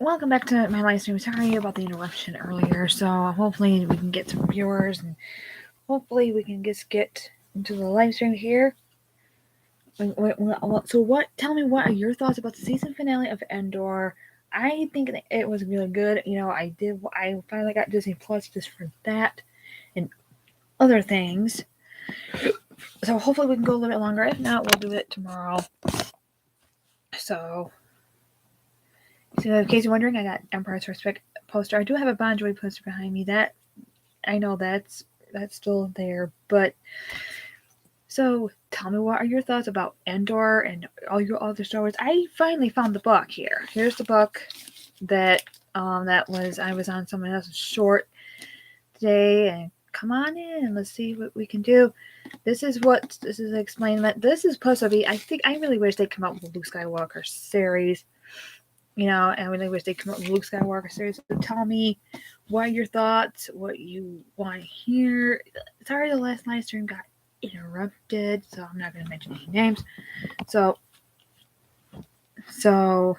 welcome back to my live stream. Sorry about the interruption earlier. So hopefully we can get some viewers and hopefully we can just get into the live stream here. So what? Tell me, what are your thoughts about the season finale of Andor? I think it was really good. I finally got Disney Plus just for that and other things. So hopefully we can go a little bit longer. If not, we'll do it tomorrow. So in case you're wondering, I got Empire's Respect poster. I do have a Bon Jovi poster behind me. That I know that's still there, but so tell me, what are your thoughts about Andor and all your other Star Wars? I finally found the book here. Here's the book that I was on someone else's short today, and come on in and let's see what we can do. This is explaining that this is supposed to be. I really wish they'd come out with a Luke Skywalker series. I really wish they'd come up with a Luke Skywalker series. So tell me, what are your thoughts? What you want to hear? Sorry, the last live stream got interrupted, so I'm not going to mention any names. So tell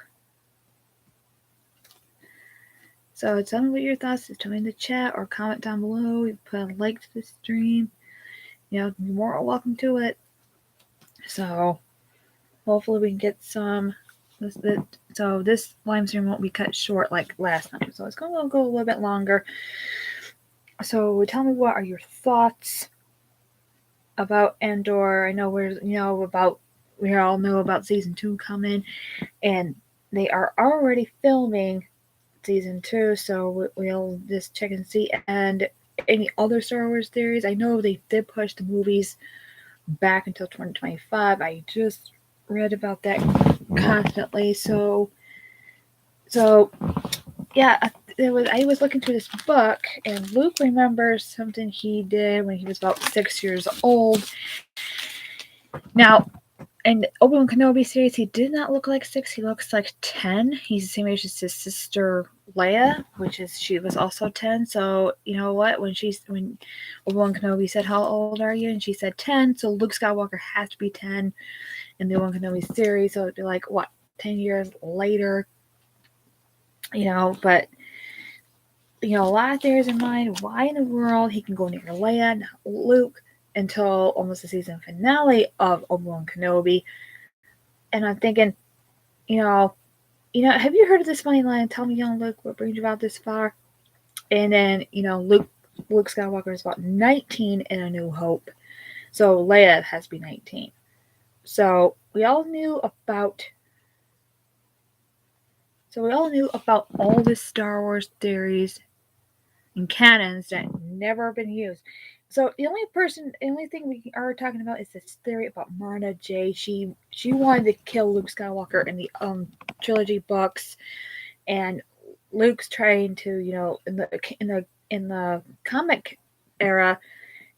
me what your thoughts is. Tell me in the chat or comment down below. You put a like to the stream. You're more welcome to it. So hopefully we can get some. So this live stream won't be cut short like last time. So it's going to go a little bit longer. So tell me, what are your thoughts about Andor? I know we all know about season 2 coming, and they are already filming season 2. So we'll just check and see. And any other Star Wars theories? I know they did push the movies back until 2025. I just read about that constantly. So yeah, I was looking through this book, and Luke remembers something he did when he was about 6 years old. Now, in Obi-Wan Kenobi series, he did not look like 6. He looks like 10. He's the same age as his sister Leia, she was also 10. So you know what? When Obi-Wan Kenobi said, "How old are you?" and she said 10, so Luke Skywalker has to be 10 in the Obi-Wan Kenobi series. So it'd be like, what, 10 years later? But a lot of theories in mind. Why in the world he can go near Leia, not Luke, until almost the season finale of Obi-Wan Kenobi? And I'm thinking, have you heard of this funny line? Tell me, young Luke, what brings you about this far? And then, Luke Skywalker is about 19 in A New Hope. So Leia has to be 19. So we all knew about all the Star Wars theories and canons that never been used. So the only thing we are talking about is this theory about Mara Jade. She wanted to kill Luke Skywalker in the trilogy books, and Luke's trying to, in the comic era,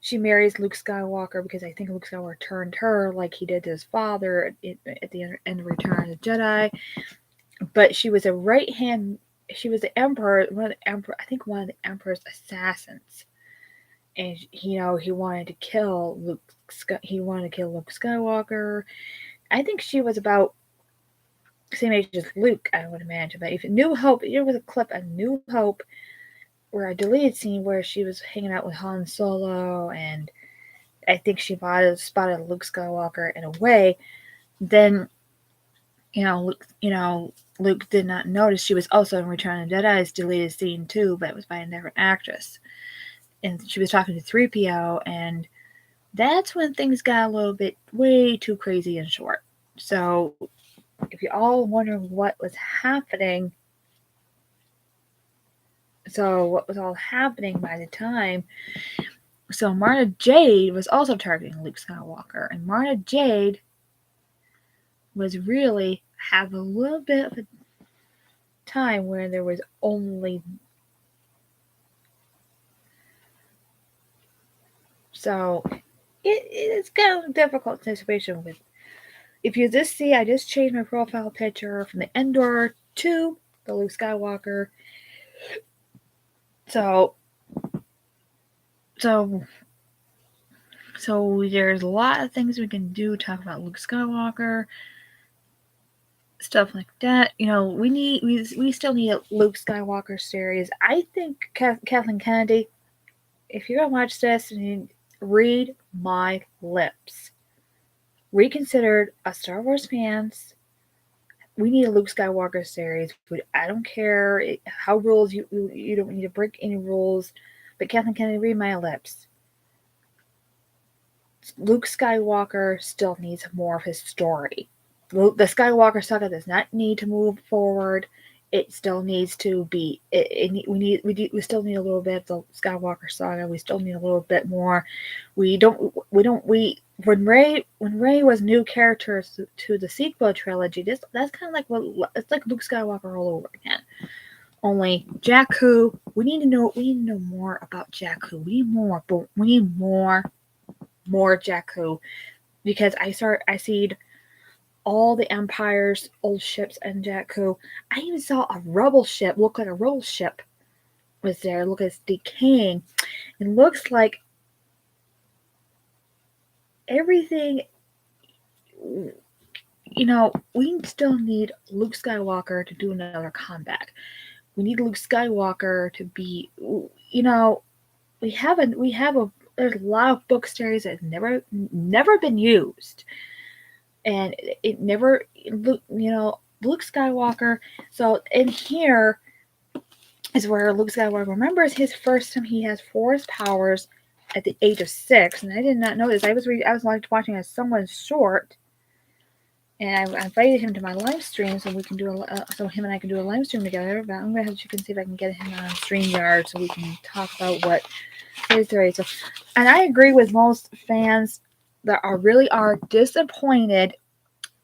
she marries Luke Skywalker because I think Luke Skywalker turned her like he did to his father at the end of Return of the Jedi. But she was she was the Emperor, one of the Emperor's assassins. And he wanted to kill Luke. He wanted to kill Luke Skywalker. I think she was about the same age as Luke, I would imagine. But if New Hope, there was a clip of New Hope where a deleted scene where she was hanging out with Han Solo, and I think she spotted Luke Skywalker in a way. Then, Luke did not notice she was also in Return of the Jedi's deleted scene too, but it was by a different actress. And she was talking to 3PO, and that's when things got a little bit way too crazy and short. So if you're all wondering what was happening, what was all happening by the time, so Mara Jade was also targeting Luke Skywalker, and Mara Jade was really have a little bit of a time where there was only it's kind of a difficult situation with. If you just see, I just changed my profile picture from the Andor to the Luke Skywalker. So there's a lot of things we can do. Talk about Luke Skywalker. stuff like that. We still need a Luke Skywalker series. I think Kathleen Kennedy, if you're gonna watch this, read my lips. Reconsidered us Star Wars fans. We need a Luke Skywalker series. I don't care how rules you don't need to break any rules, but Kathleen Kennedy, read my lips. Luke Skywalker still needs more of his story. The Skywalker saga does not need to move forward. It still needs to be. We still need a little bit of the Skywalker saga. We still need a little bit more. When Rey was new characters to the sequel trilogy. That's kind of like it's like Luke Skywalker all over again. Only Jakku. We need to know more about Jakku. We need more, but we need more Jakku, because I see all the Empire's old ships in Jakku. I even saw a rebel ship look like a rebel ship was there. Look, it's decaying. It looks like everything. We still need Luke Skywalker to do another comeback. We need Luke Skywalker to be. We have a there's a lot of book series that never been used, and it never Luke Skywalker. So in here is where Luke Skywalker remembers his first time he has Force powers at the age of 6, and I did not know this. I was watching someone's short, and I invited him to my live stream so we can so him and I can do a live stream together. But I'm gonna have to check and see if I can get him on StreamYard so we can talk about what his theory. So, and I agree with most fans that really are disappointed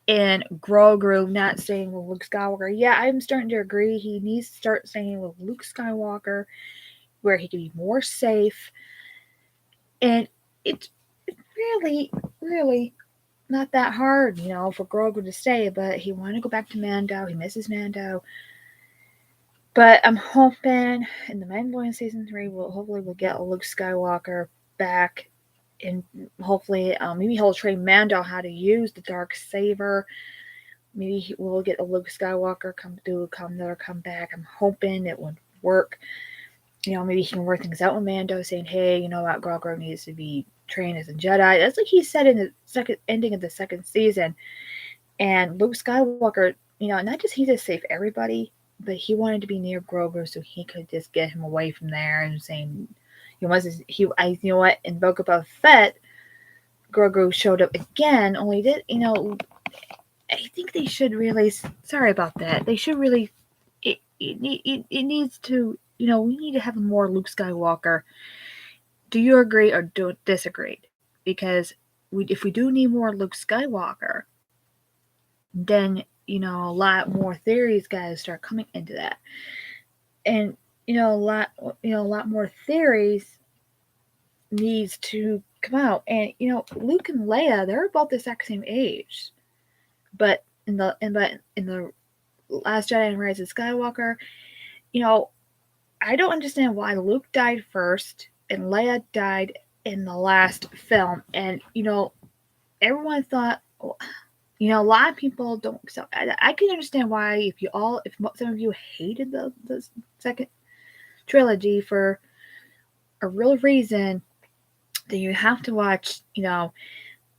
in Grogu not staying with Luke Skywalker. Yeah, I'm starting to agree. He needs to start staying with Luke Skywalker, where he can be more safe. And it's really, really not that hard, for Grogu to stay. But he wanted to go back to Mando. He misses Mando. But I'm hoping in the Mandalorian season 3, we'll get a Luke Skywalker back, and hopefully, maybe he'll train Mando how to use the dark saber. Maybe we'll get a Luke Skywalker come back. I'm hoping it would work. Maybe he can work things out with Mando, saying, "Hey, you know what? Grogu needs to be trained as a Jedi." That's like he said in the second ending of the second season. And Luke Skywalker, not just he to save everybody, but he wanted to be near Grogu so he could just get him away from there, and saying, you know what? In Book of Fett, Grogu showed up again. Only did I think they should really. Sorry about that. They should really. It needs to. We need to have more Luke Skywalker. Do you agree or do disagree? Because if we do need more Luke Skywalker, then a lot more theories got to start coming into that, and a lot more theories needs to come out. And Luke and Leia, they're about the exact same age, but in the Last Jedi and Rise of Skywalker, I don't understand why Luke died first and Leia died in the last film. And everyone thought, a lot of people don't. So I can understand why if some of you hated the second trilogy for a real reason, then you have to watch.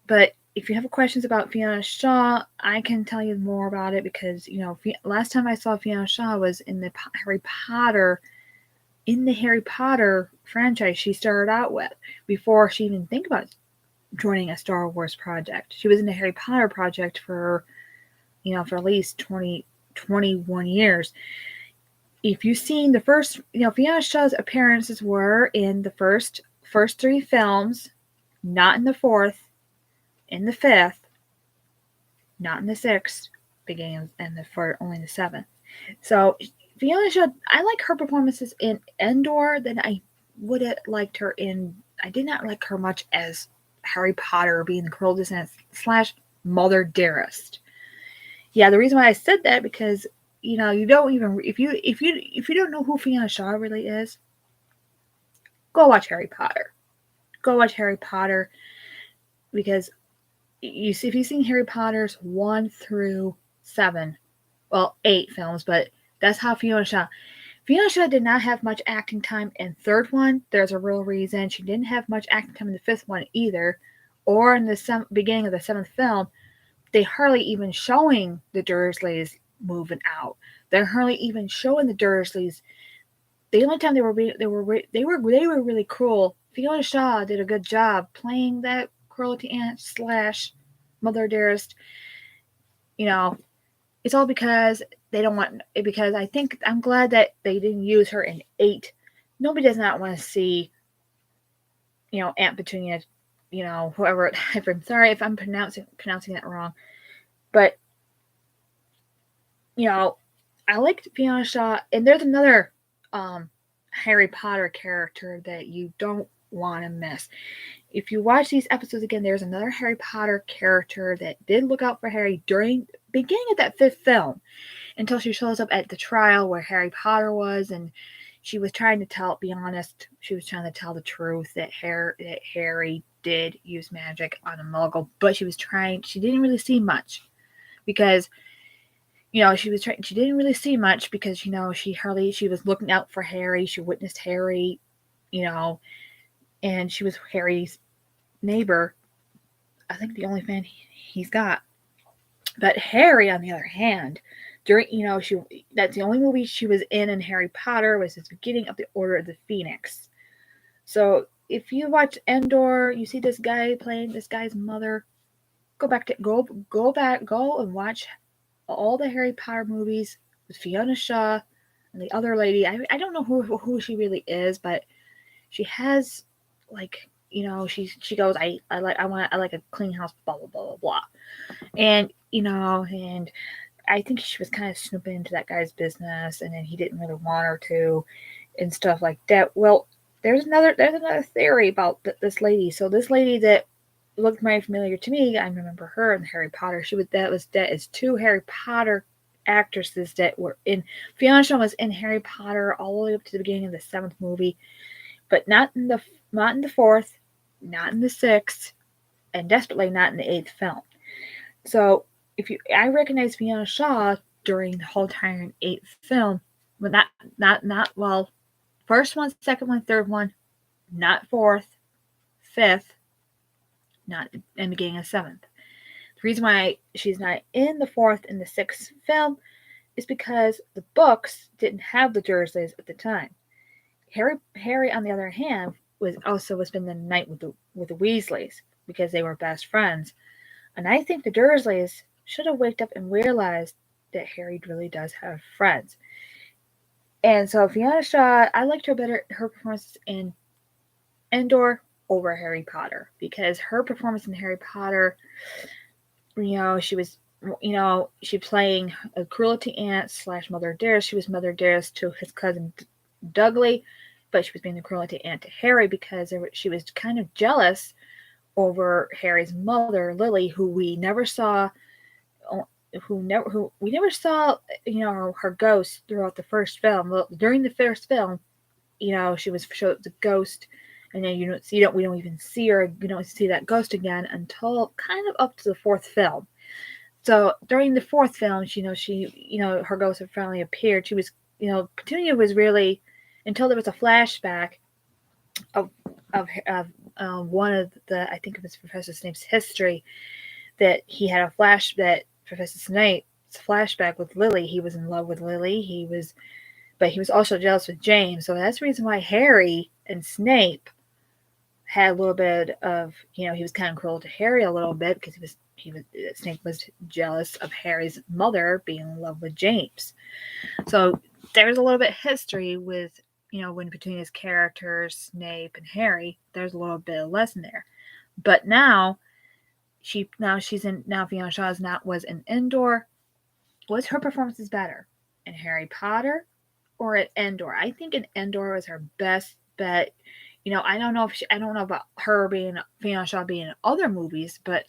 But if you have questions about Fiona Shaw, I can tell you more about it, because last time I saw Fiona Shaw was in the Harry Potter franchise she started out with, before she even think about joining a Star Wars project. She was in the Harry Potter project for at least 21 years. If you've seen the first, Fiona Shaw's appearances were in the first 3 films, not in the 4th, in the 5th, not in the 6th, beginning and only the 7th. So Fiona Shaw, I like her performances in Andor than I would have liked her in. I did not like her much as Harry Potter, being the Cruel Descent / Mother Dearest. Yeah, the reason why I said that, because you don't even if you don't know who Fiona Shaw really is, go watch Harry Potter. Go watch Harry Potter, because if you've seen Harry Potter's 1 through 7, well, 8 films, but that's how Fiona Shaw. Fiona Shaw did not have much acting time in third one. There's a real reason. She didn't have much acting time in the fifth one either, or in the beginning of the seventh film. They hardly even showing the Dursleys moving out. They're hardly even showing the Dursleys. The only time they were really cruel. Fiona Shaw did a good job playing that cruelty aunt slash mother dearest. You know, it's all because they don't want. Because I think I'm glad that they didn't use her in 8. Nobody does not want to see, Aunt Petunia, whoever. I'm sorry if I'm pronouncing that wrong, but you know, I liked Fiona Shaw, and there's another um, Harry Potter character that you don't want to miss. If you watch these episodes again, there's another Harry Potter character that did look out for Harry during beginning of that 5th film until she shows up at the trial where Harry Potter was, and she was trying to be honest, she was trying to tell the truth that Harry did use magic on a Muggle, but she didn't really see much because she didn't really see much because she was looking out for Harry. She witnessed Harry, you know, and she was Harry's neighbor. I think the only fan he's got. But Harry, on the other hand, during that's the only movie she was in Harry Potter was the beginning of the Order of the Phoenix. So if you watch Andor, you see this guy playing this guy's mother. Go and watch all the Harry Potter movies with Fiona Shaw and the other lady. I don't know who she really is, but she has like she goes I like a clean house, blah blah blah blah blah, and and I think she was kind of snooping into that guy's business, and then he didn't really want her to, and stuff like that. Well, there's another theory about this lady. So this lady that looked very familiar to me, I remember her in Harry Potter. That is 2 Harry Potter actresses that were in. Fiona Shaw was in Harry Potter all the way up to the beginning of the 7th movie, but not in the 4th, not in the 6th, and desperately not in the 8th film. So I recognize Fiona Shaw during the whole entire 8th film, but not well. First one, second one, third one, not 4th, 5th, not in the beginning of 7th. The reason why she's not in the 4th and the 6th film is because the books didn't have the Dursleys at the time. Harry, on the other hand, was spending the night with the Weasleys because they were best friends, and I think the Dursleys should have waked up and realized that Harry really does have friends. And so Fiona Shaw, I liked her performance in Andor over Harry Potter because her performance in Harry Potter, she was, she playing a cruelty aunt slash mother dearest. She was mother dearest to his cousin Dudley, but she was being the cruelty aunt to Harry because she was kind of jealous over Harry's mother Lily, who we never saw. Who we never saw, her ghost throughout the first film. Well, during the first film, she was showed the ghost, and then we don't even see her. You don't see that ghost again until kind of up to the 4th film. So during the 4th film, her ghost had finally appeared. She was, Petunia was really, until there was a flashback of one of I think it was Professor Snape's history, that he had that Professor Snape's flashback with Lily. He was in love with Lily. But he was also jealous with James. So that's the reason why Harry and Snape had a little bit of, he was kind of cruel to Harry a little bit because Snape was jealous of Harry's mother being in love with James. So there's a little bit of history with, when Petunia's characters, Snape and Harry, there's a little bit of lesson there. But now Fiona Shaw was in Andor. Was her performances better in Harry Potter or at Andor? I think in Andor was her best bet. I don't know about her being Fiona Shaw being in other movies, but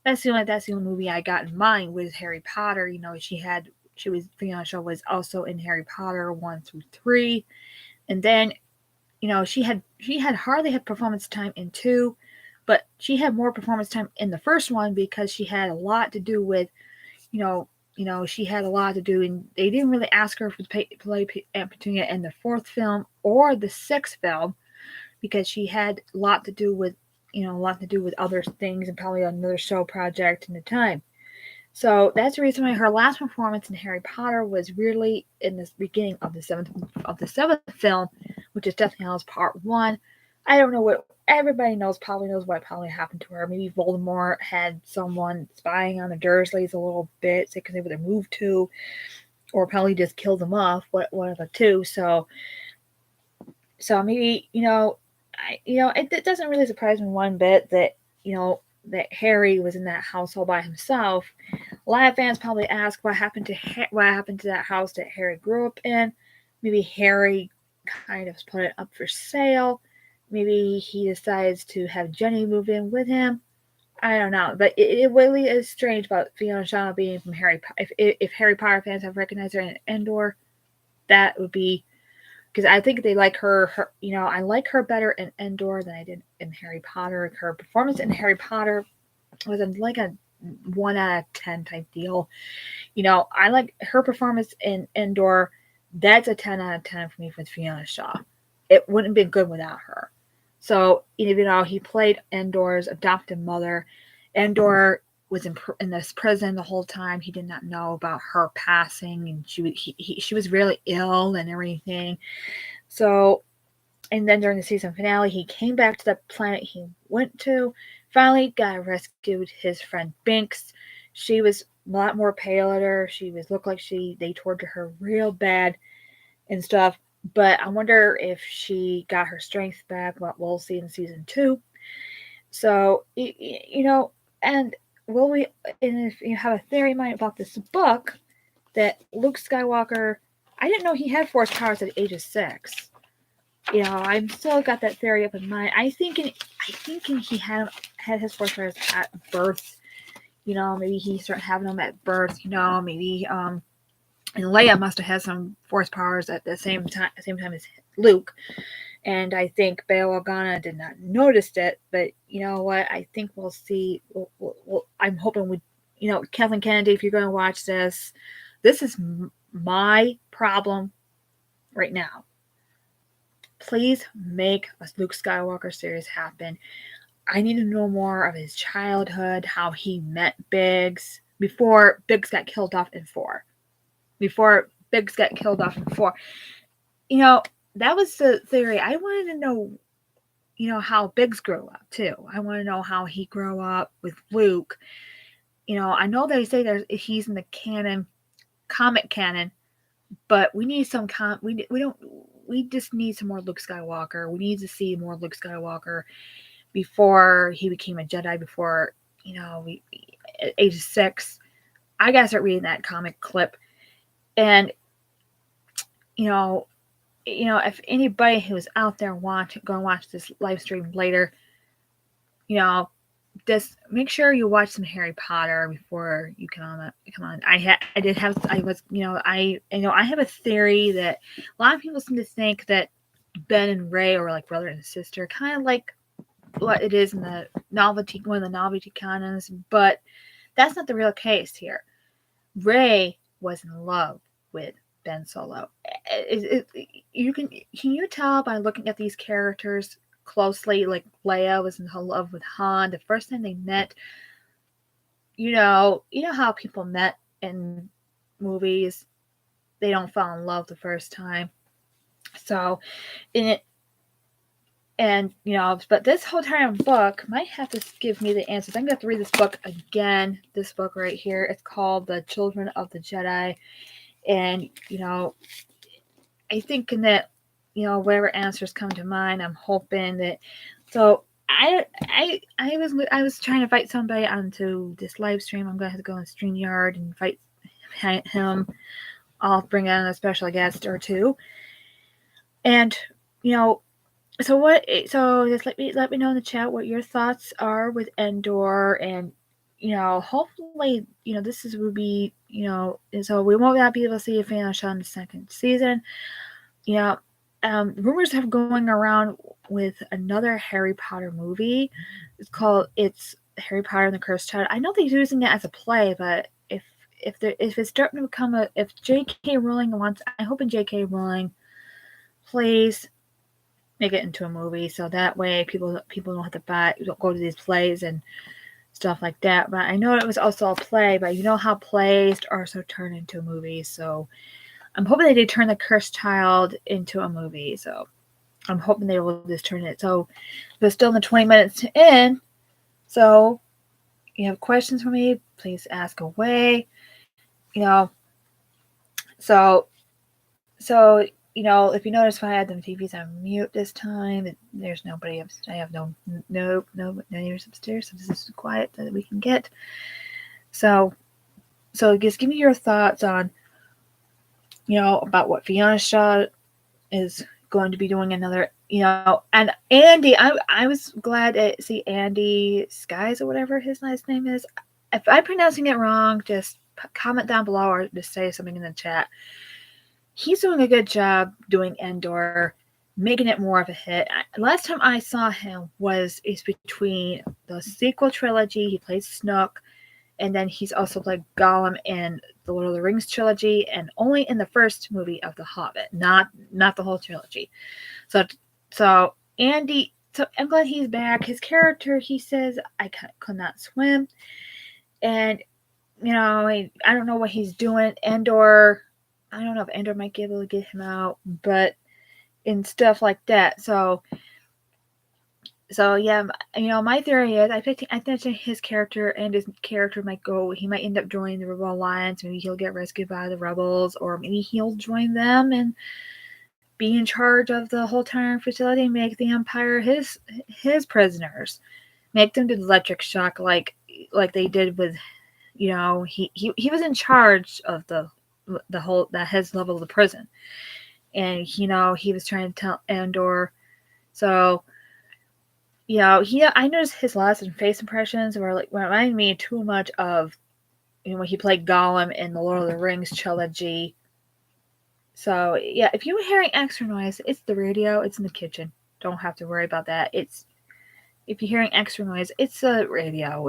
that's the only movie I got in mind was Harry Potter. Fiona Shaw was also in Harry Potter 1 through 3, and then she had hardly had performance time in 2. But she had more performance time in the first one because she had a lot to do with, she had a lot to do, and they didn't really ask her to play Aunt Petunia in the fourth film or the sixth film because she had a lot to do with, other things and probably another show project in the time. So that's the reason why her last performance in Harry Potter was really in the beginning of the seventh film, which is Deathly Hallows Part One. I don't know what everybody probably knows what probably happened to her. Maybe Voldemort had someone spying on the Dursleys a little bit, because they would have moved to, or probably just killed them off. One of the two. So maybe it doesn't really surprise me one bit that that Harry was in that household by himself. A lot of fans probably ask what happened to that house that Harry grew up in. Maybe Harry kind of put it up for sale. Maybe he decides to have Jenny move in with him. I don't know, but it really is strange about Fiona Shaw being from Harry. If Harry Potter fans have recognized her in Andor, that would be because I think they like her. I like her better in Andor than I did in Harry Potter. Her performance in Harry Potter was like a 1 out of 10 type deal. I like her performance in Andor. That's a 10 out of 10 for me with Fiona Shaw. It wouldn't have been good without her. So he played Andor's adopted mother. Andor was in this prison the whole time. He did not know about her passing, and she was really ill and everything. So, and then during the season finale, he came back to the planet he went to. Finally, got rescued his friend Binks. She was a lot more paler. She was looked like they tortured her real bad and stuff. But I wonder if she got her strength back. What we'll see in season 2. So and will we? And if you have a theory in mind about this book, that Luke Skywalker, I didn't know he had force powers at the age of 6. I'm still got that theory up in mind. I think he had his force powers at birth. Maybe he started having them at birth. Maybe and Leia must have had some force powers at the same time as Luke. And I think Bail Organa did not notice it, but you know what? I think we'll see. I'm hoping Kathleen Kennedy, if you're going to watch this is my problem right now. Please make a Luke Skywalker series happen. I need to know more of his childhood, how he met Biggs before Biggs got killed off in 4. That was the theory. I wanted to know, how Biggs grew up too. I want to know how he grew up with Luke. I know they say he's in the comic canon, but we need some we just need some more Luke Skywalker. We need to see more Luke Skywalker before he became a Jedi. Before at age 6, I gotta start reading that comic clip, and if anybody who's out there go and watch this live stream later, just make sure you watch some Harry Potter before you come on. I have a theory that a lot of people seem to think that Ben and Ray are like brother and sister, kind of like what it is in one of the novelty canons, but that's not the real case here. Ray was in love with Ben Solo. Can you tell by looking at these characters closely? Like Leia was in love with Han the first time they met. How people met in movies, they don't fall in love the first time. So in it, and but this whole time book might have to give me the answers. I'm gonna have to read this book again. This book right here, it's called The Children of the Jedi. And I think that whatever answers come to mind, I'm hoping that. So I was trying to invite somebody onto this live stream. I'm gonna have to go on StreamYard and invite him. I'll bring on a special guest or two. And so what? So just let me know in the chat what your thoughts are with Andor, and hopefully this will be so we won't not be able to see a finish on the second season. Rumors have going around with another Harry Potter movie. It's Harry Potter and the Cursed Child. I know they're using it as a play, but if it's starting to become if J.K. Rowling wants, I hope in J.K. Rowling, please make it into a movie so that way people don't have to don't go to these plays and stuff like that. But I know it was also a play, but you know how plays are so turned into movies. So I'm hoping they turn The Cursed Child into a movie. So I'm hoping they will just turn it. So we're still in the 20 minutes in. So you have questions for me, please ask away. You know, so if you notice, if I had the TVs on mute this time, there's nobody upstairs. I have no neighbors upstairs, so this is quiet that we can get. So just give me your thoughts on, about what Fiona Shaw is going to be doing another, and Andy. I was glad to see Andy Skies or whatever his last name is. If I'm pronouncing it wrong, just comment down below or just say something in the chat. He's doing a good job doing Andor, making it more of a hit. Last time I saw him is between the sequel trilogy. He plays Snook, and then he's also played Gollum in the Lord of the Rings trilogy, and only in the first movie of The Hobbit, not the whole trilogy. So Andy, so I'm glad he's back. His character, he says, I could not swim, and I don't know what he's doing. Andor, I don't know if Andor might be able to get him out, but and stuff like that. So yeah, my theory is I think his character he might end up joining the Rebel Alliance. Maybe he'll get rescued by the rebels, or maybe he'll join them and be in charge of the whole entire facility and make the Empire his prisoners, make them do the electric shock like they did with, he was in charge of the whole his level of the prison, and he was trying to tell Andor. So I noticed his last face impressions were reminding me too much of when he played Gollum in the Lord of the Rings trilogy. So yeah, if you're hearing extra noise, it's the radio. It's in the kitchen. Don't have to worry about that. If you're hearing extra noise, it's the radio.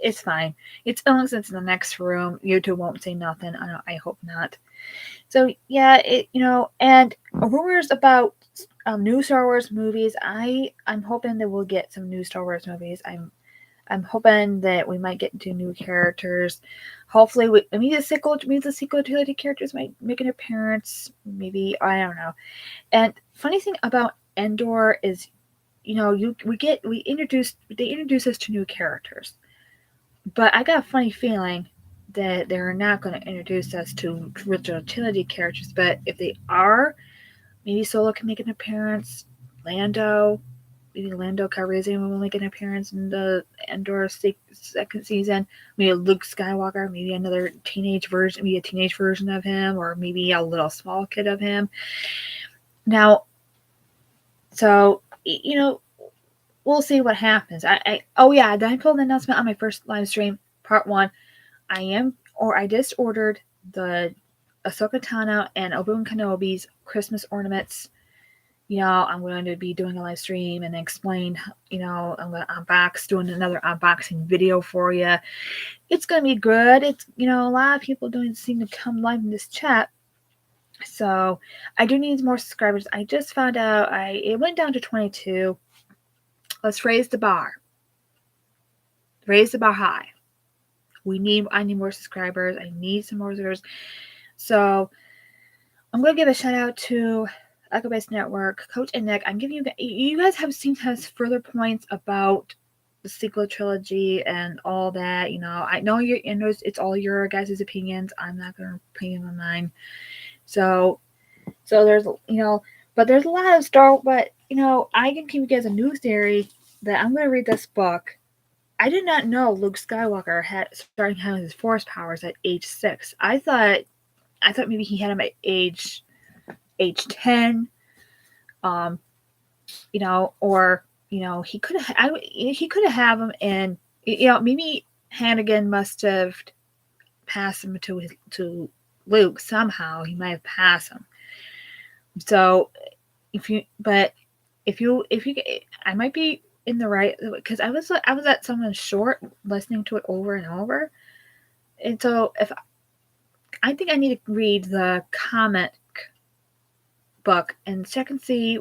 It's fine. It's unless it's in the next room. YouTube won't say nothing. I hope not. So yeah, and rumors about new Star Wars movies. I'm hoping that we'll get some new Star Wars movies. I'm hoping that we might get into new characters. Hopefully, maybe the sequel trilogy characters might make an appearance. Maybe, I don't know. And funny thing about Andor is, they introduce us to new characters, but I got a funny feeling that they're not going to introduce us to original trilogy characters. But if they are, maybe Solo can make an appearance. Maybe Lando Calrissian will make an appearance in the Andor second season. Maybe Luke Skywalker, maybe a teenage version of him, or maybe a little small kid of him. Now, so we'll see what happens. I pulled an announcement on my first live stream, part 1. I just ordered the Ahsoka Tano and Obi-Wan Kenobi's Christmas ornaments. I'm going to be doing a live stream and explain, I'm going to doing another unboxing video for you. It's going to be good. It's, a lot of people don't seem to come live in this chat. So I do need more subscribers. I just found out it went down to 22. Let's raise the bar. Raise the bar high. I need more subscribers. I need some more subscribers. So I'm going to give a shout out to Echo Base Network, Coach and Nick. I'm giving you guys seem to have further points about the sequel trilogy and all that. I know it's all your guys' opinions. I'm not going to opinion on mine. So there's, but there's a lot of but I can give you guys a new theory that I'm going to read this book. I did not know Luke Skywalker started having his Force powers at age 6. I thought maybe he had him at age 10, or he could have had him, and maybe Hannigan must have passed him to Luke somehow. He might have passed him. So I might be in the right, because I was at someone's short listening to it over and over, And so if I think I need to read the comic book and check and see.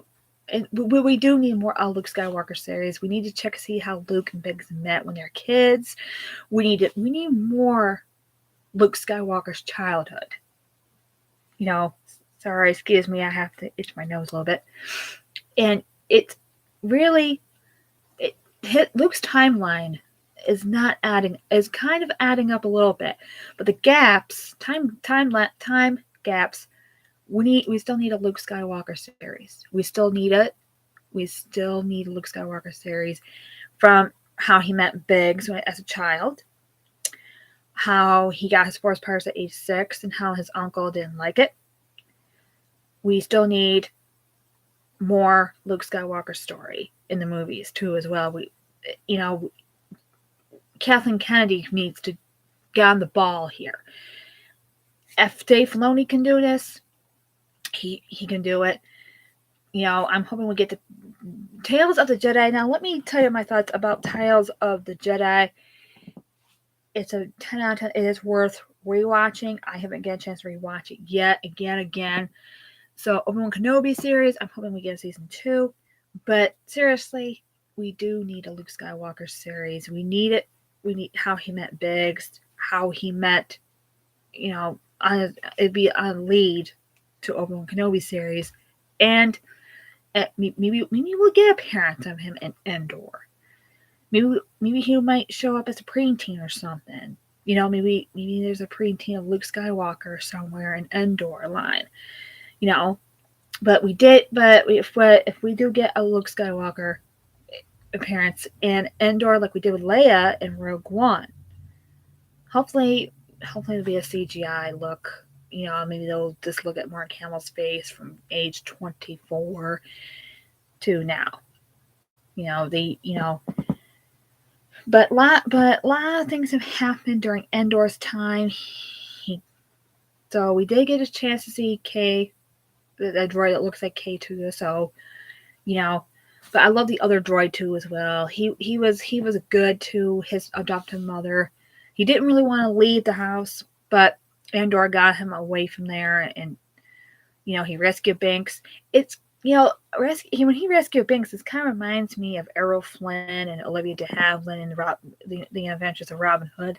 And we do need more Luke Skywalker series. We need to check to see how Luke and Biggs met when they're kids. We need more Luke Skywalker's childhood. You know, sorry, excuse me, I have to itch my nose a little bit. And it's really it hit Luke's timeline is not adding is kind of adding up a little bit, but the gaps time gaps we still need a Luke Skywalker series. We still need it. We still need a Luke Skywalker series from how he met Biggs as a child, how he got his force powers at age 6, and how his uncle didn't like it. We still need more Luke Skywalker story in the movies too, as well. You know, Kathleen Kennedy needs to get on the ball here. If Dave Filoni can do this, he can do it. You know, I'm hoping we get to Tales of the Jedi. Now, let me tell you my thoughts about Tales of the Jedi. It's a 10 out of 10. It is worth rewatching. I haven't get a chance to rewatch it yet. Again. So, Obi-Wan Kenobi series, I'm hoping we get a season 2. But seriously, we do need a Luke Skywalker series. We need it. We need how he met Biggs, how he met, you know, it'd be a lead to Obi-Wan Kenobi series. And maybe we'll get a appearance of him in Andor. Maybe he might show up as a preteen or something. You know, maybe there's a preteen of Luke Skywalker somewhere in Andor line. You know, but if we do get a Luke Skywalker appearance in Andor like we did with Leia in Rogue One, hopefully it'll be a CGI look. You know, maybe they'll just look at Mark Hamill's face from age 24 to now. But a lot of things have happened during Endor's time. So we did get a chance to see K, the droid that looks like K2SO, you know. But I love the other droid too as well. He was good to his adopted mother. He didn't really want to leave the house, but Andor got him away from there, and you know he rescued Banks. It's when he rescued Banks, it kind of reminds me of Errol Flynn and Olivia de Havilland in the Adventures of Robin Hood,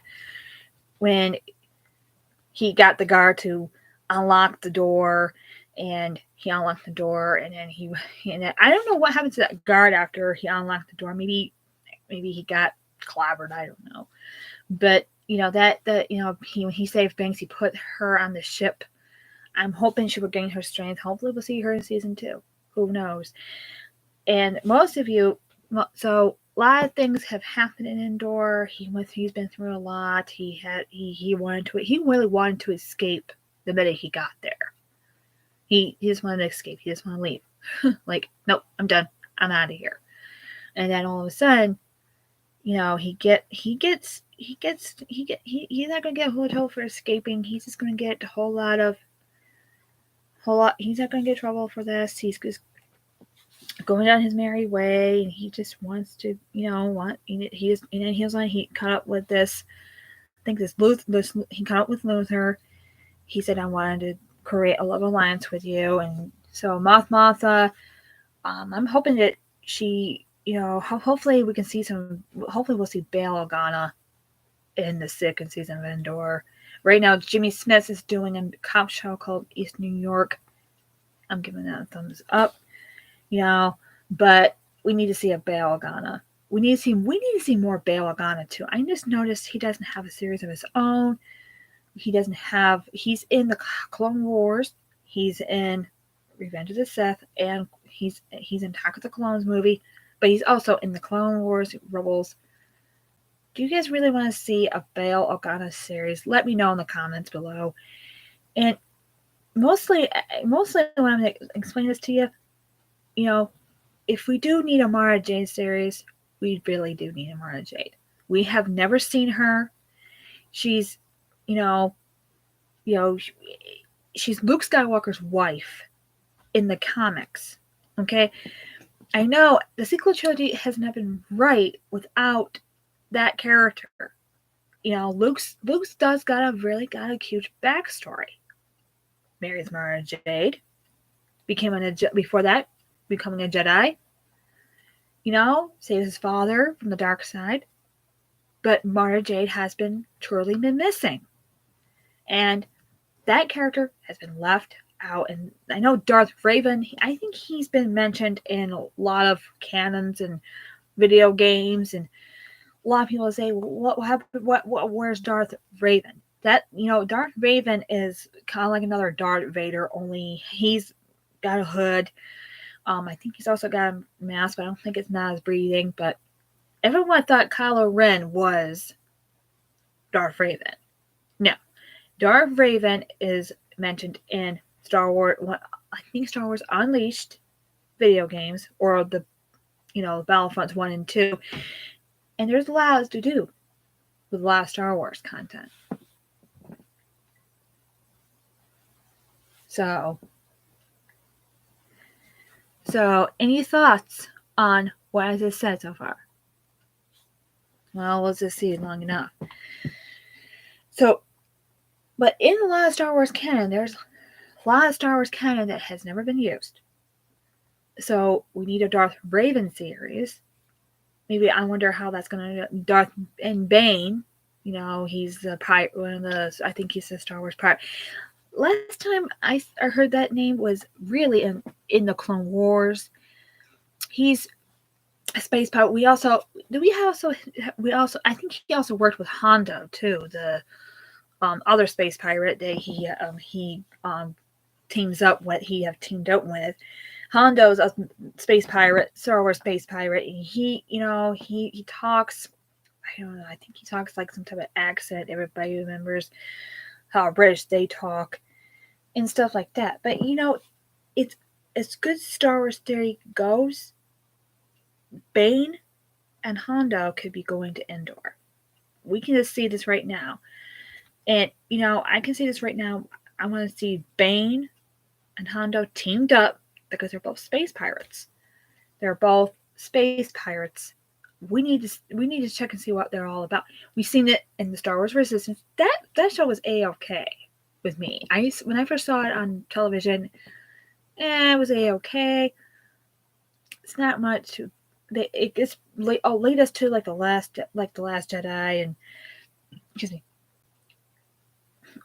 when he got the guard to unlock the door, and he unlocked the door, and then I don't know what happened to that guard after he unlocked the door. Maybe he got clobbered. I don't know, but when he saved Banks, he put her on the ship. I'm hoping she will gain her strength. Hopefully, we'll see her in season 2. Who knows? And so a lot of things have happened in Andor. He's been through a lot. He really wanted to escape the minute he got there. He just wanted to escape. He just wanted to leave. Like, nope, I'm done. I'm out of here. And then all of a sudden, he's not gonna get a whole toll for escaping. He's just gonna get a whole lot. He's not gonna get trouble for this. He's just going down his merry way, and he just wants to, he caught up with this. I think he caught up with Luther. He said, I wanted to create a love alliance with you, and so Mothma. I'm hoping that she, hopefully we can see hopefully we'll see Bail Organa in the second season of Andor. Right now, Jimmy Smith is doing a cop show called East New York. I'm giving that a thumbs up, but we need to see a Bail Organa. We need to see more Bail Organa too. I just noticed he doesn't have a series of his own. He's in the Clone Wars. He's in Revenge of the Sith, and he's in Attack of the Clones movie, but he's also in the Clone Wars Rebels. Do you guys really want to see a Bail Organa series? Let me know in the comments below. And mostly when I'm going to explain this to you, if we do need a Mara Jade series, we really do need a Mara Jade. We have never seen her. She's, she's Luke Skywalker's wife in the comics. Okay, I know the sequel trilogy has not been right without that character. Luke's does got a huge backstory. Marries Mara Jade, before that, becoming a Jedi. Saves his father from the dark side. But Mara Jade has been truly been missing, and that character has been left out. And I know Darth Raven. I think he's been mentioned in a lot of canons and video games, and a lot of people say, "What happened? Where's Darth Raven?" Darth Raven is kind of like another Darth Vader, only he's got a hood. I think he's also got a mask, but I don't think it's not as breathing. But everyone thought Kylo Ren was Darth Raven. No, Darth Raven is mentioned in Star Wars. I think Star Wars Unleashed video games, or the Battlefronts 1 and 2, and there's a lot to do with a lot of Star Wars content. So any thoughts on what I just said so far? Well, let's just see it long enough. So, but in a lot of Star Wars canon, there's a lot of Star Wars canon that has never been used. So we need a Darth Raven series. Maybe I wonder how that's gonna Darth and Bane. He's the pirate. One of the I think he's the Star Wars pirate. Last time I heard that name was really in the Clone Wars. He's a space pirate. We also I think he also worked with Hondo too, the other space pirate that he teams up with. He have teamed up with. Hondo's a space pirate, Star Wars space pirate. And he talks. I don't know. I think he talks like some type of accent. Everybody remembers how British they talk and stuff like that. But it's as good as Star Wars theory goes. Bane and Hondo could be going to Andor. We can just see this right now. And, I can see this right now. I want to see Bane and Hondo teamed up because they're both space pirates. They're both space pirates. We need to check and see what they're all about. We've seen it in the Star Wars Resistance. That show was A-okay with me. When I first saw it on television, it was A-okay. It's not much. It gets lead us to the last Jedi, and excuse me,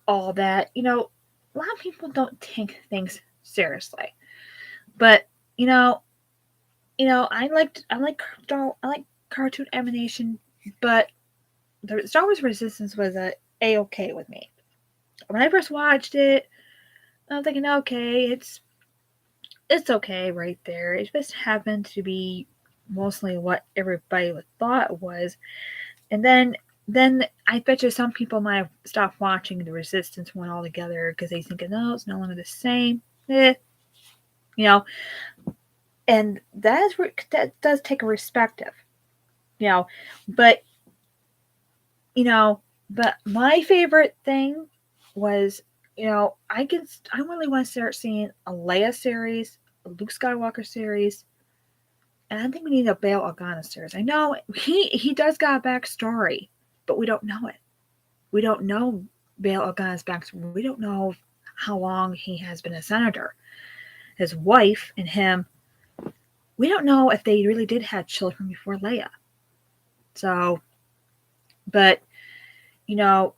all that. A lot of people don't take things seriously, but I like cartoon animation, but the Star Wars Resistance was a-okay with me. When I first watched it, I was thinking, okay, it's okay right there. It just happened to be mostly what everybody thought it was, and then I bet you some people might have stopped watching the Resistance one altogether because they think, no, it's no longer the same. And that does take a perspective, but but my favorite thing was, I really want to start seeing a Leia series, a Luke Skywalker series, and I think we need a Bail Organa series. I know he does got a backstory, but we don't know it. We don't know Bail Organa's backstory. We don't know how long he has been a senator. His wife and him, we don't know if they really did have children before Leia. So, but Leia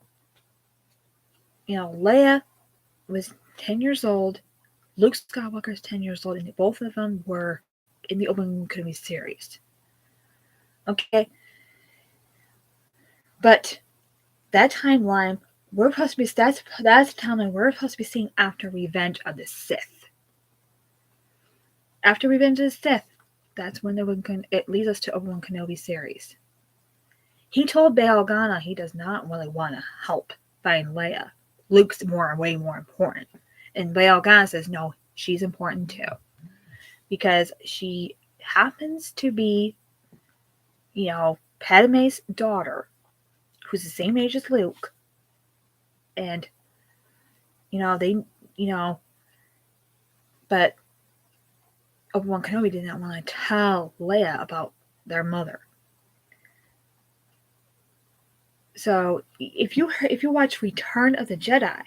was 10 years old. Luke Skywalker is 10 years old, and both of them were in the Obi-Wan Kenobi series. Okay, but that timeline we're supposed to be that's the timeline we're supposed to be seeing after Revenge of the Sith. After Revenge of the Sith, that's when it leads us to Obi-Wan Kenobi series. He told Bail Organa he does not really want to help find Leia. Luke's way more important. And Bail Organa says, no, she's important too. Because she happens to be, Padme's daughter, who's the same age as Luke. And, but Obi-Wan Kenobi did not want to tell Leia about their mother. So if you watch Return of the Jedi,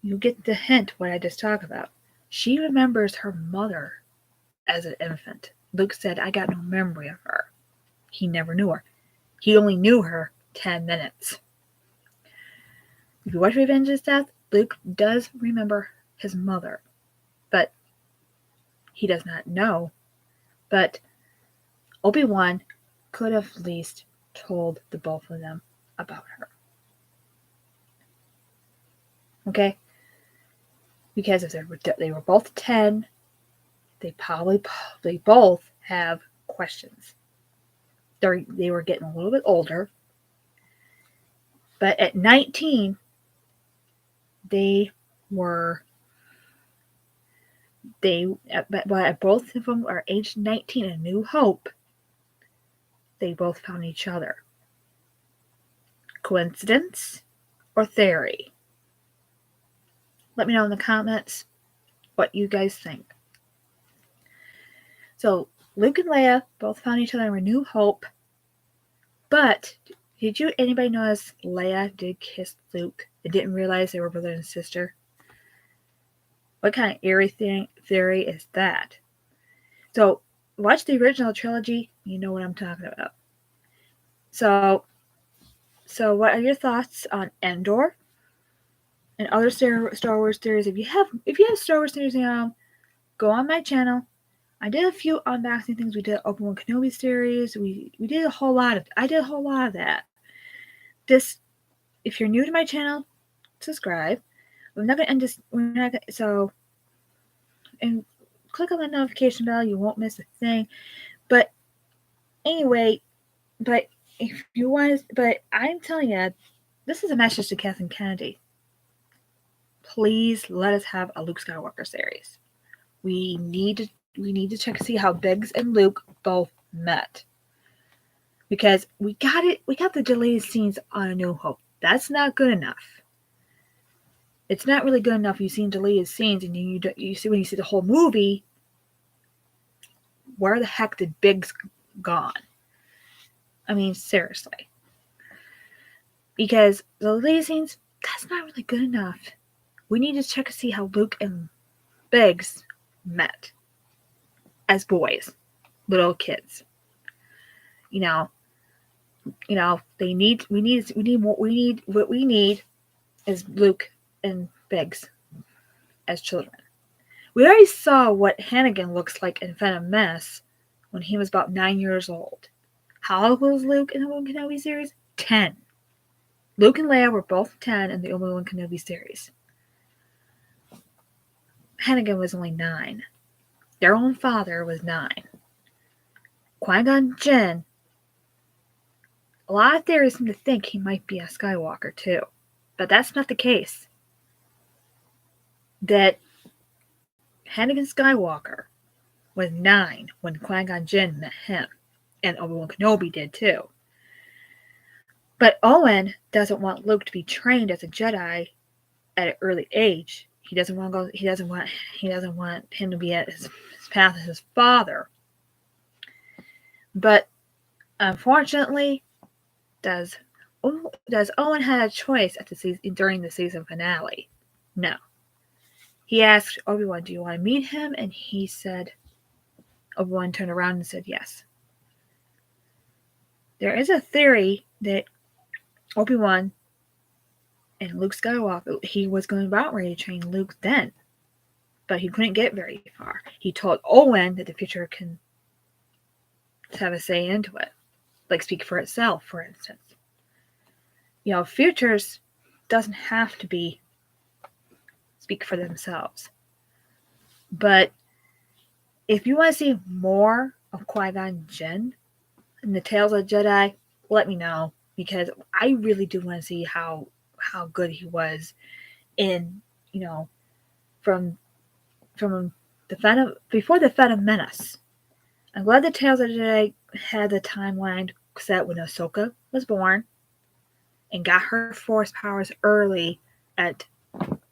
you get the hint what I just talked about. She remembers her mother as an infant. Luke said, I got no memory of her. He never knew her. He only knew her 10 minutes. If you watch Revenge of the Sith, Luke does remember his mother, but he does not know. But Obi-Wan could have at least told the both of them about her. Okay? Because if they were both 10, they both have questions. They were getting a little bit older, but at 19, they were but both of them are aged 19 in New Hope. They both found each other. Coincidence or theory? Let me know in the comments what you guys think. So Luke and Leia both found each other in New Hope, but did anybody notice Leia did kiss Luke and didn't realize they were brother and sister? What kind of eerie theory is that? So watch the original trilogy, you know what I'm talking about. So what are your thoughts on Andor and other Star Wars theories? If you have Star Wars theories now, go on my channel. I did a few unboxing things. We did Obi-Wan Kenobi series. We did a whole lot of. I did a whole lot of that. If you're new to my channel, subscribe. I'm not gonna end this. We're not gonna, so, and click on the notification bell. You won't miss a thing. But anyway, I'm telling you, this is a message to Kathleen Kennedy. Please let us have a Luke Skywalker series. We need to check to see how Biggs and Luke both met. Because we got the deleted scenes on A New Hope. That's not good enough. It's not really good enough. You've seen deleted scenes, and you see when you see the whole movie. Where the heck did Biggs gone? I mean, seriously. Because the deleted scenes, that's not really good enough. We need to check to see how Luke and Biggs met as boys, little kids. We need is Luke and Biggs as children. We already saw what Hannigan looks like in Phantom Menace when he was about 9 years old. How old was Luke in the Obi-Wan Kenobi series? 10. Luke and Leia were both 10 in the Obi-Wan Kenobi series. Hannigan was only 9. Their own father was 9. Qui-Gon Jinn, a lot of theories seem to think he might be a Skywalker too, but that's not the case. That Anakin Skywalker was 9 when Qui-Gon Jinn met him, and Obi-Wan Kenobi did too. But Owen doesn't want Luke to be trained as a Jedi at an early age. He doesn't want him to be at his path as his father. But unfortunately, does Owen have a choice during the season finale? No. He asked Obi-Wan, do you want to meet him? And he said, Obi-Wan turned around and said yes. There is a theory that Obi-Wan and Luke Skywalker, he was going about ready to train Luke then, but he couldn't get very far. He told Owen that the future can have a say into it, like speak for itself, for instance. Futures doesn't have to be speak for themselves. But if you want to see more of Qui-Gon Jinn and the Tales of Jedi, let me know, because I really do want to see how good he was in, from the Phantom, before the Phantom Menace. I'm glad the Tales of Jedi had the timeline set when Ahsoka was born and got her Force powers early at,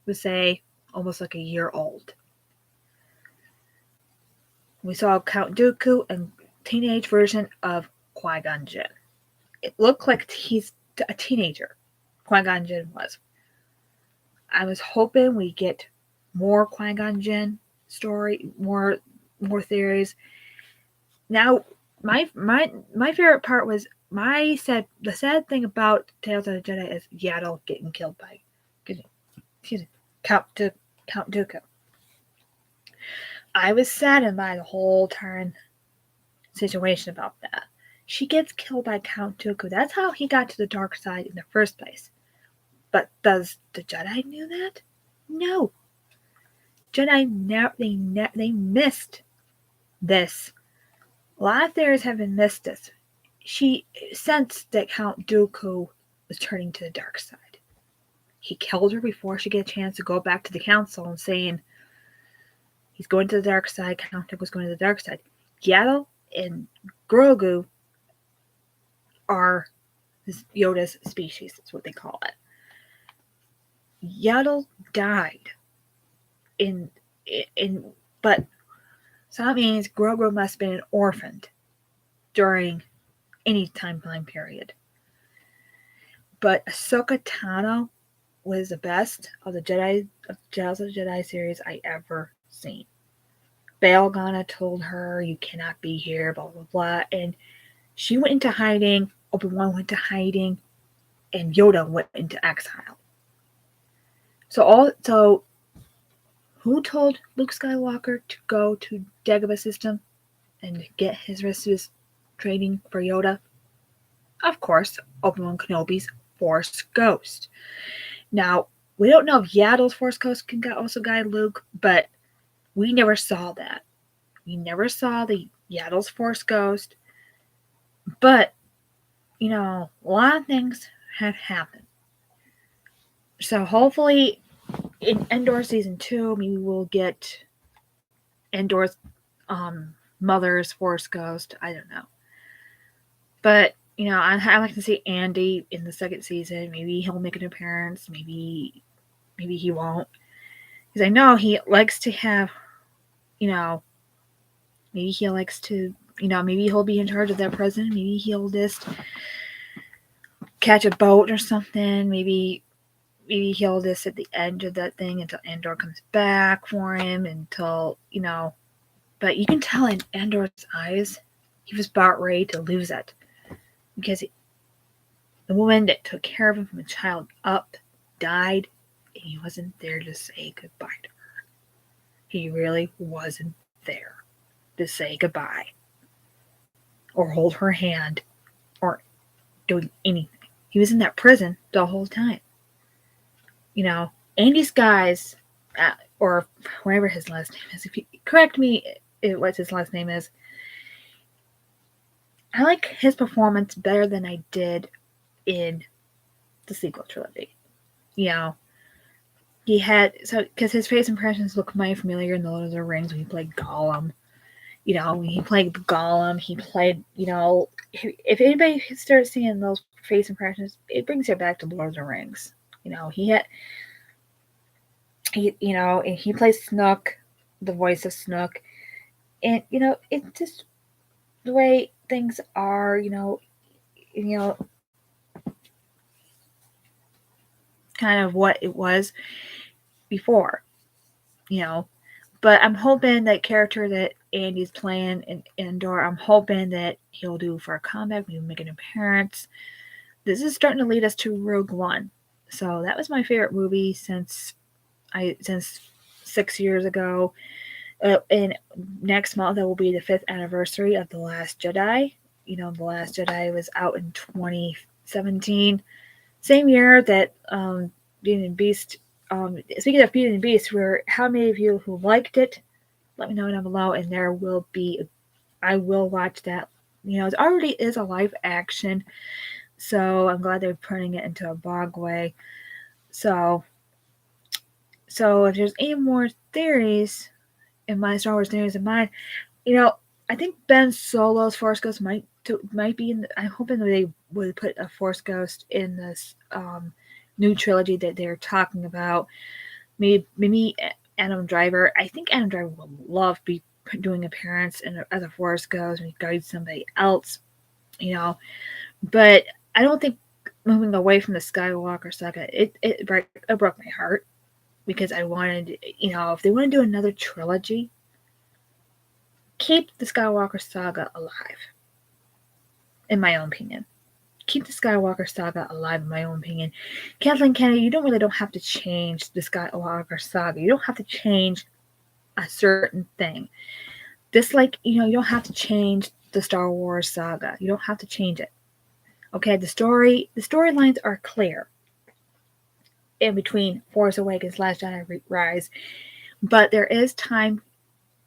let's say, almost like a year old. We saw Count Dooku and teenage version of Qui-Gon Jinn. It looked like he's a teenager. Qui-Gon Jinn was. I was hoping we get more Qui-Gon Jinn story, more theories. Now, my favorite part was the sad thing about Tales of the Jedi is Yaddle getting killed by, excuse me, Count Dooku. I was saddened by the whole turn situation about that. She gets killed by Count Dooku. That's how he got to the dark side in the first place. But does the Jedi knew that? No. Jedi they missed this. A lot of theories have been missed this. She sensed that Count Dooku was turning to the dark side. He killed her before she get a chance to go back to the council and saying he's going to the dark side. Count Dooku's going to the dark side. Yaddle and Grogu are Yoda's species. That's what they call it. Yaddle died but so that means Grogu must have been orphaned during any timeline period. But Ahsoka Tano was the best of the Tales of the Jedi series I ever seen. Bail Organa told her, "You cannot be here," blah blah blah, and she went into hiding. Obi-Wan went into hiding, and Yoda went into exile. So who told Luke Skywalker to go to Dagobah system and get his rest of his training for Yoda? Of course, Obi-Wan Kenobi's Force Ghost. Now, we don't know if Yaddle's Force Ghost can also guide Luke, but we never saw that. We never saw the Yaddle's Force Ghost. But, a lot of things have happened. So hopefully in Andor Season 2, maybe we'll get Andor's mother's Force Ghost. I don't know. But, I like to see Andy in the second season. Maybe he'll make an appearance. Maybe he won't. Because I know he likes to have, maybe he likes to, maybe he'll be in charge of that prison. Maybe he'll just catch a boat or something. Maybe he'll just at the end of that thing until Andor comes back for him until, But you can tell in Andor's eyes, he was about ready to lose it. Because the woman that took care of him from a child up died, and he wasn't there to say goodbye to her. He really wasn't there to say goodbye or hold her hand or doing anything. He was in that prison the whole time. Andy's guys, or whatever his last name is, if you correct me what his last name is, I like his performance better than I did in the sequel trilogy. He had, because his face impressions look mighty familiar in The Lord of the Rings when he played Gollum. When he played Gollum, he played, if anybody starts seeing those face impressions, it brings you back to Lord of the Rings. He plays Snook, the voice of Snook. And, it's just the way things are, kind of what it was before, But I'm hoping that character that Andy's playing in Andor, I'm hoping that he'll do for a comeback, maybe make an appearance. This is starting to lead us to Rogue One. So that was my favorite movie since 6 years ago. And next month, that will be the 5th anniversary of The Last Jedi. The Last Jedi was out in 2017. Same year that Beauty and Beast. Speaking of Beauty and Beast, how many of you who liked it? Let me know down below, and I will watch that. It already is a live action, so I'm glad they're putting it into a Broadway. So if there's any more theories in my Star Wars theories in mind, I think Ben Solo's Force Ghost might be in. I'm hoping that they would put a Force Ghost in this new trilogy that they're talking about. Maybe Adam Driver. I think Adam Driver would love to be doing appearance as a Force Ghost and guide somebody else. you know. But I don't think moving away from the Skywalker saga, it broke my heart because I wanted, if they want to do another trilogy, keep the Skywalker saga alive, in my own opinion. Keep the Skywalker saga alive, in my own opinion. Kathleen Kennedy, you don't have to change the Skywalker saga. You don't have to change a certain thing. Just like, you don't have to change the Star Wars saga. You don't have to change it. Okay, the storylines are clear in between Force Awakens, Last Jedi Rise, but there is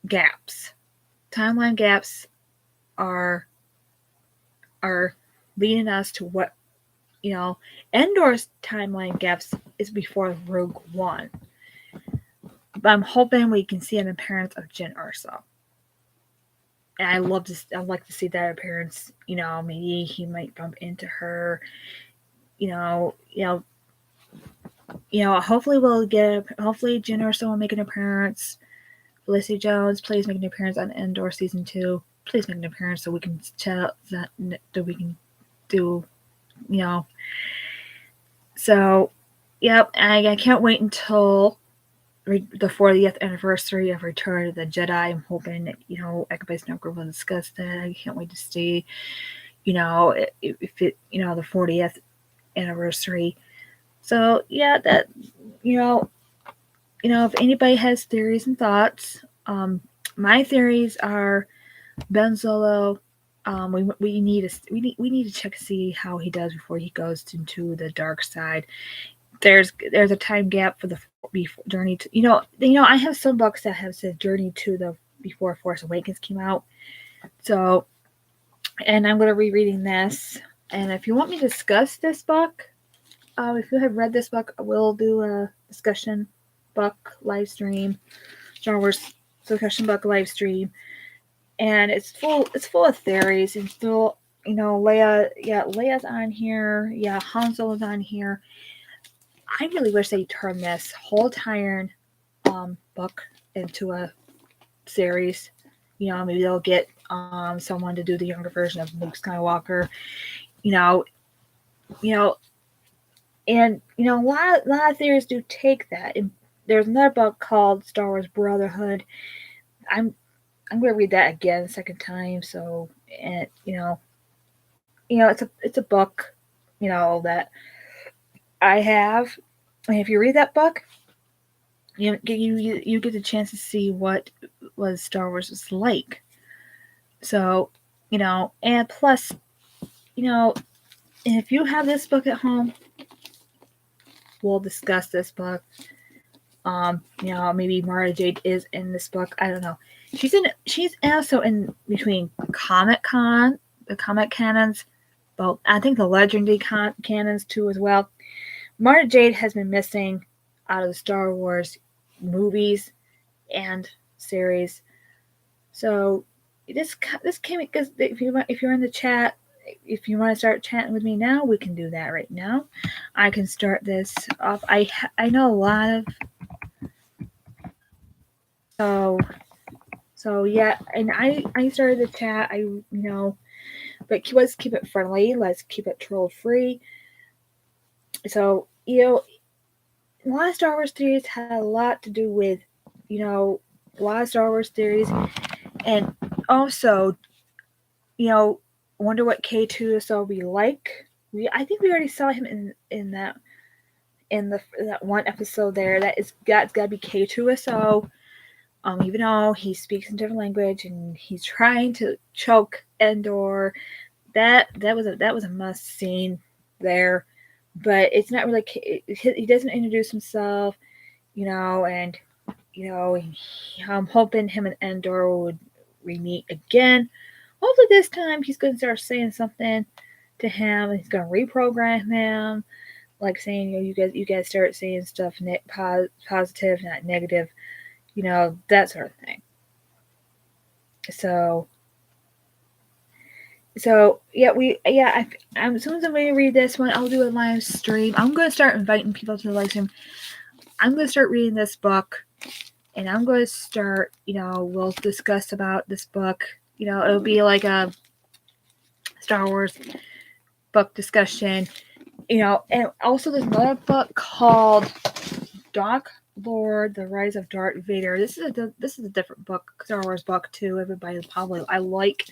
gaps. Timeline gaps are are leading us to what, Endor's timeline gaps is before Rogue One. But I'm hoping we can see an appearance of Jyn Erso. And I'd like to see that appearance. Maybe he might bump into her. You know, you know, Hopefully hopefully Jyn Erso will make an appearance. Felicity Jones, please make an appearance on Andor season 2. Please make an appearance so we can tell that we can do, you know. So, yep, I can't wait until the 40th anniversary of Return of the Jedi. I'm hoping that, Equipoise Network will discuss that. I can't wait to see, if it, the 40th anniversary. So, yeah, that, if anybody has theories and thoughts, my theories are Ben Solo. We need to check to see how he does before he goes into the dark side. There's a time gap for the before journey to I have some books that have said journey to the before Force Awakens came out. So, and I'm going to be reading this. And if you want me to discuss this book, if you have read this book, I will do a discussion book live stream, Star Wars discussion book live stream, and it's full of theories and still, Leia's on here, Han Solo's on here. I really wish they turned this whole entire book into a series. Maybe they'll get someone to do the younger version of Luke Skywalker. You know, you know, and a lot of theories do take that. And there's another book called Star Wars Brotherhood. I'm going to read that again a second time. So, and it's a book, that I have. And if you read that book, you get the chance to see what was Star Wars was like. So, and plus, if you have this book at home, we'll discuss this book. Maybe Mara Jade is in this book. I don't know. She's also in between the comic canons, but I think the legendary canons too as well. Mara Jade has been missing out of the Star Wars movies and series. So this came because if you're in the chat, if you want to start chatting with me now, we can do that right now. I can start this off. I know a lot of so yeah, and I started the chat. But let's keep it friendly. Let's keep it troll free. So a lot of Star Wars theories had a lot to do with a lot of Star Wars theories, and also wonder what K2SO will be like. I think we already saw him in that one episode there. That's got to be K2SO. Even though he speaks in a different language and he's trying to choke Andor, that was a must scene there. But it's not really. He doesn't introduce himself, and I'm hoping him and Andor would re-meet again. Hopefully this time he's going to start saying something to him. He's going to reprogram him, like saying, you guys start saying stuff positive, not negative, that sort of thing. So yeah, as soon as I'm going to read this one, I'll do a live stream. I'm going to start inviting people to the live stream. I'm going to start reading this book, and I'm going to start, we'll discuss about this book. It'll be like a Star Wars book discussion. And also there's another book called Dark Lord: The Rise of Darth Vader. This is a different book, Star Wars book too. Everybody probably I like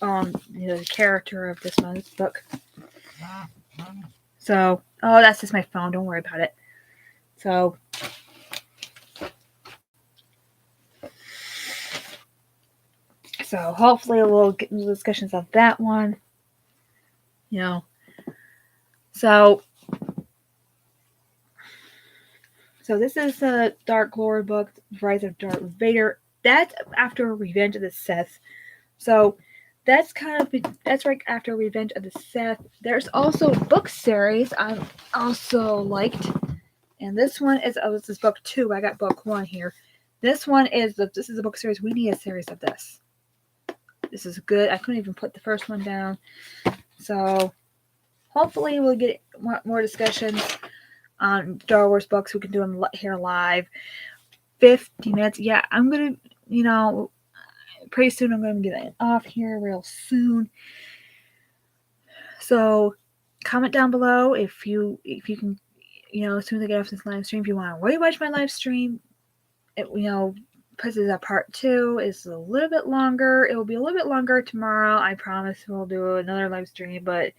the character of this book. So that's just my phone. Don't worry about it. So hopefully we'll get into discussions of that one. So this is the Dark Lord book, Rise of Darth Vader. That's after Revenge of the Sith. So that's right after Revenge of the Sith. There's also a book series I also liked, and this one is this is book 2. I got book 1 here. This is a book series. We need a series of this. This is good. I couldn't even put the first one down. So hopefully we'll get more discussions on Star Wars books. We can do them here live. 50 minutes. Yeah, I'm going to, pretty soon I'm going to get it off here real soon. So comment down below if you can, as soon as I get off this live stream, if you want to rewatch my live stream, because it's a part 2, is a little bit longer. It will be a little bit longer tomorrow. I promise we'll do another live stream, but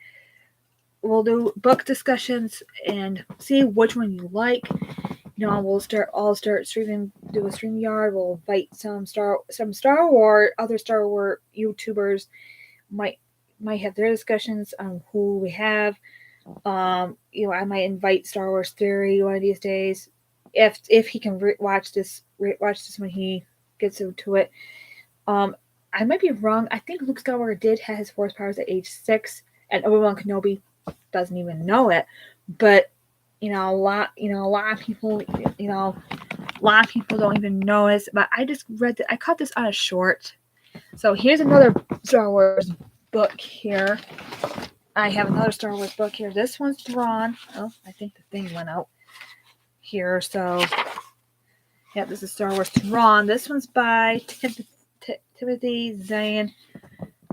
we'll do book discussions and see which one you like. I'll start streaming, do a StreamYard. We'll invite some Star Wars, other Star Wars YouTubers might have their discussions on who we have. I might invite Star Wars Theory one of these days, if he can watch this when he gets into it. I might be wrong. I think Luke Skywalker did have his Force powers at age 6, and Obi-Wan Kenobi doesn't even know it. But a lot of people don't even know this. But I just read that. I caught this on a short. So here's another Star Wars book here. I have another Star Wars book here. This one's drawn. Oh, I think the thing went out here. So, yeah, this is Star Wars drawn. This one's by Timothy Zahn.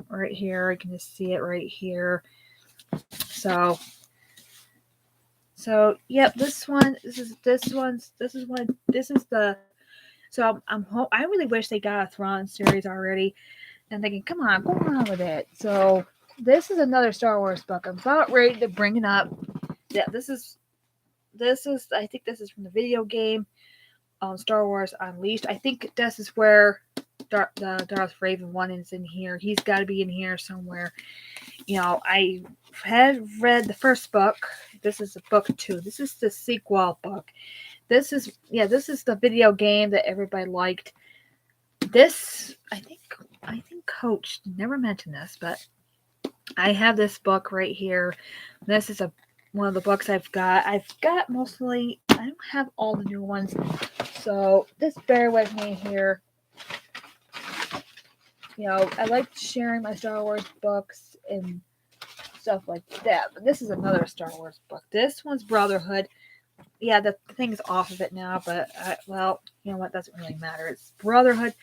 Right here, you can just see it right here. So yep, this is the. So I really wish they got a Thrawn series already. And thinking, come on, go on with it. So this is another Star Wars book. I'm about ready to bring it up. Yeah, this is. I think this is from the video game, Star Wars Unleashed. I think this is where the Darth Raven one is in here. He's got to be in here somewhere. I had read the first book. This is book 2. This is the sequel book. This is the video game that everybody liked. This, I think Coach never mentioned this, but I have this book right here. This is one of the books I've got. I've got mostly, I don't have all the new ones, so just bear with me here. I like sharing my Star Wars books and stuff like that, but this is another Star Wars book. This one's Brotherhood. Yeah, the thing's off of it now, but you know what? Doesn't really matter. It's Brotherhood.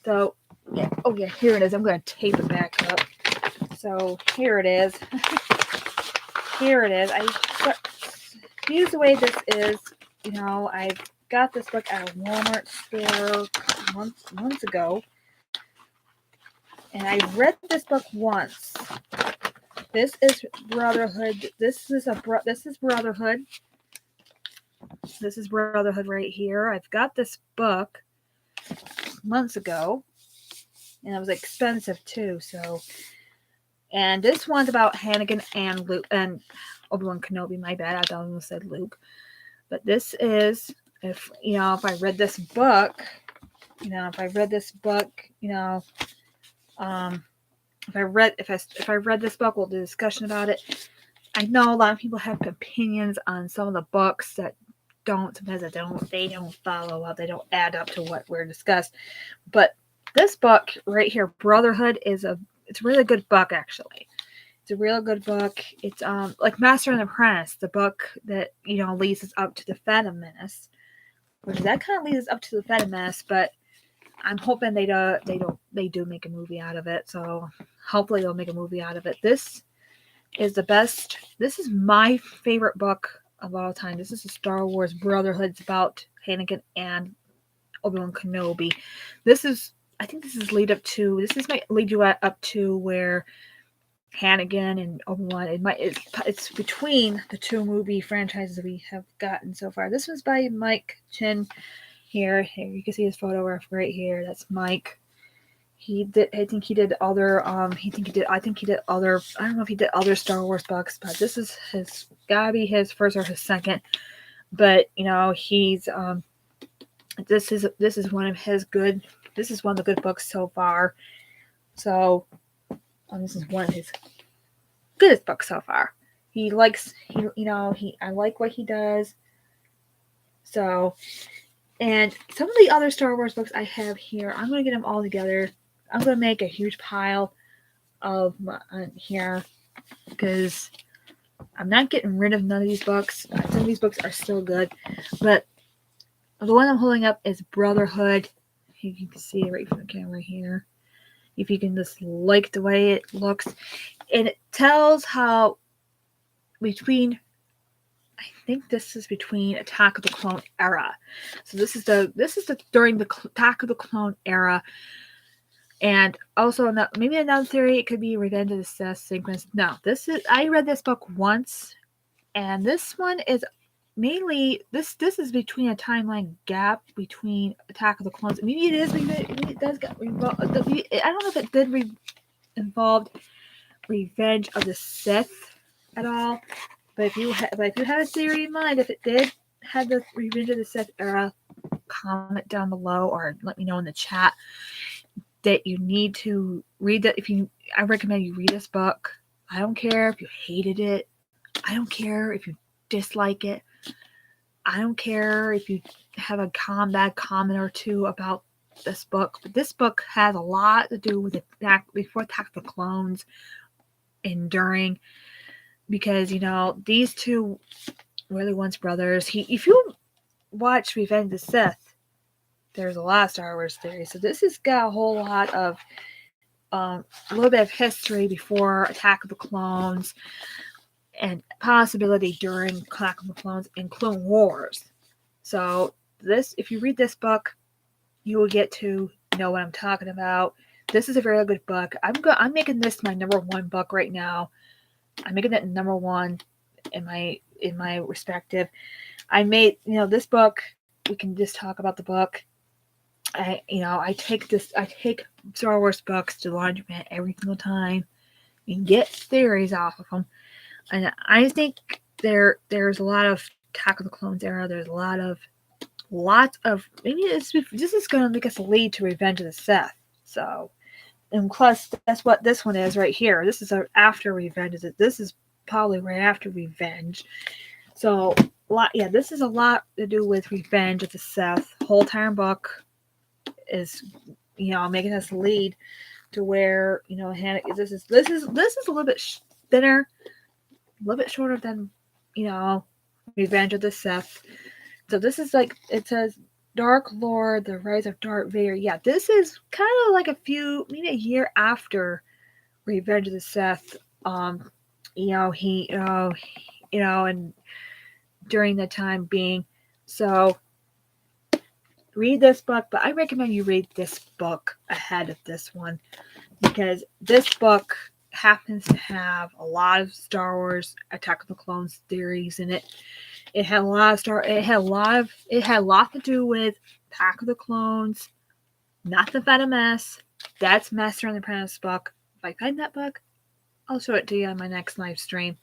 So, yeah. Oh, yeah, here it is. I'm going to tape it back up. So, here it is. Here it is. Here's the way this is. I've got this book at a Walmart store months ago. And I read this book once. This is Brotherhood. This is Brotherhood. This is Brotherhood right here. I've got this book months ago, and it was expensive too. So, and this one's about Anakin and Luke and Obi-Wan Kenobi. My bad, I almost said Luke. But this is if I read this book, if I read this book, if I read this book, we'll do a discussion about it. I know a lot of people have opinions on some of the books that sometimes they don't follow up, they don't add up to what we're discussed. But this book right here, Brotherhood, it's a really good book, actually. It's a real good book. It's like Master and Apprentice, the book that leads us up to the Phantom Menace, which that kind of leads us up to the Phantom Menace. But I'm hoping they do make a movie out of it. So hopefully they'll make a movie out of it. This is the best. This is my favorite book of all time. This is the Star Wars Brotherhood. It's about Anakin and Obi-Wan Kenobi. This is, I think this is lead up to. This is might lead you up to where Anakin and Obi-Wan. It's between the two movie franchises we have gotten so far. This one's by Mike Chin. Here you can see his photo right here. That's Mike. He did. I think he did other. I think he did other. I don't know if he did other Star Wars books, but this is his. Gotta be his first or his second. But he's. This is one of his good. This is one of the good books so far. So, this is one of his goodest books so far. He likes. I like what he does. So, and some of the other Star Wars books I have here, I'm gonna get them all together. I'm going to make a huge pile of here because I'm not getting rid of none of these books. Some of these books are still good, but the one I'm holding up is Brotherhood. You can see it right from the camera here. If you can just like the way it looks, and it tells how between. I think this is between Attack of the Clone era. So this is during the Attack of the Clone era. And also, maybe another theory, it could be Revenge of the Sith sequence. No, I read this book once, and this one is mainly, this is between a timeline gap between Attack of the Clones. Maybe it is, maybe it does get involved. I don't know if it did involve Revenge of the Sith at all, but if you had a theory in mind, if it did have the Revenge of the Sith era, comment down below or let me know in the chat that you need to read that. I recommend you read this book. I don't care if you hated it. I don't care if you dislike it. I don't care if you have a bad comment or two about this book. But this book has a lot to do with before Attack of the Clones and during, because these two were the once brothers. If you watch Revenge of the Sith, there's a lot of Star Wars theories. So this has got a whole lot of a little bit of history before Attack of the Clones and possibility during Attack of the Clones and Clone Wars. So if you read this book, you will get to know what I'm talking about. This is a very good book. I'm making this my number one book right now. I'm making it number one in my respective. I made this book. We can just talk about the book. I take Star Wars books to laundromat every single time and get theories off of them. And I think there's a lot of Attack of the Clones era. There's lots of maybe this is going to make us lead to Revenge of the Sith. So, and plus that's what this one is right here. This is after Revenge. This is probably right after Revenge. So, this is a lot to do with Revenge of the Sith. Whole entire book is making us lead to where this is a little bit thinner, a little bit shorter than Revenge of the Sith. So this is like, it says Dark Lord, the Rise of Darth Vader. Yeah, this is kind of like maybe a year after Revenge of the Sith. And during the time being. So read this book, but I recommend you read this book ahead of this one because this book happens to have a lot of Star Wars Attack of the Clones theories in it. It had a lot to do with Attack of the Clones, not the Phantom Menace. That's Master and the Apprentice book. If I find that book, I'll show it to you on my next live stream.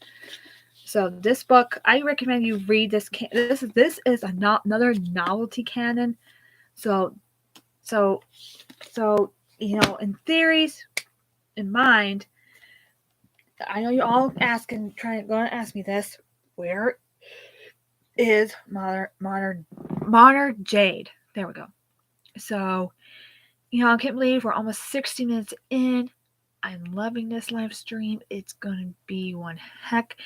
So this book, I recommend you read this. This is another novelty canon. So in theories, in mind, I know you're all going to ask me this: where is Monarch Jade? There we go. So, I can't believe we're almost 60 minutes in. I'm loving this live stream. It's gonna be one heck.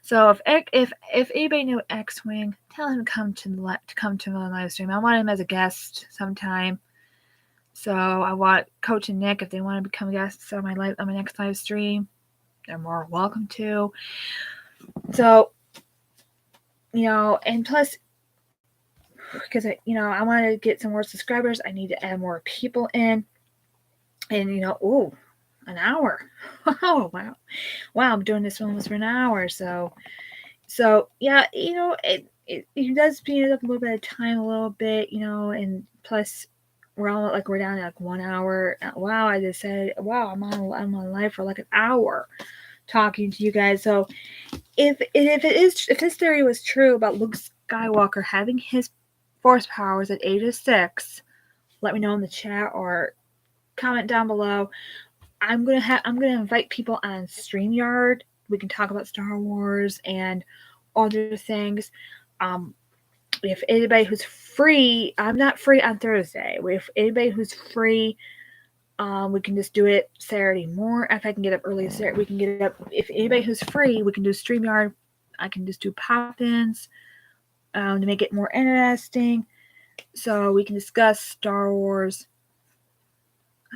So if anybody knew X-Wing, tell him to come to the live stream. I want him as a guest sometime. So I want Coach and Nick, if they want to become guests on my next live stream, they're more welcome to. So, and plus, because I want to get some more subscribers, I need to add more people in, and ooh, an hour. Oh wow, I'm doing this almost for an hour. So yeah, it does speed it up a little bit of time, a little bit, and plus we're down to like 1 hour. Wow, I just said wow, I'm on live for like an hour talking to you guys. So if this theory was true about Luke Skywalker having his force powers at age of 6, let me know in the chat or comment down below. I'm gonna invite people on StreamYard. We can talk about Star Wars and other things. Um, if anybody who's free, I'm not free on Thursday. If anybody who's free, we can just do it Saturday morning. If I can get up early Saturday, we can get up. If anybody who's free, we can do StreamYard. I can just do pop-ins to make it more interesting. So we can discuss Star Wars,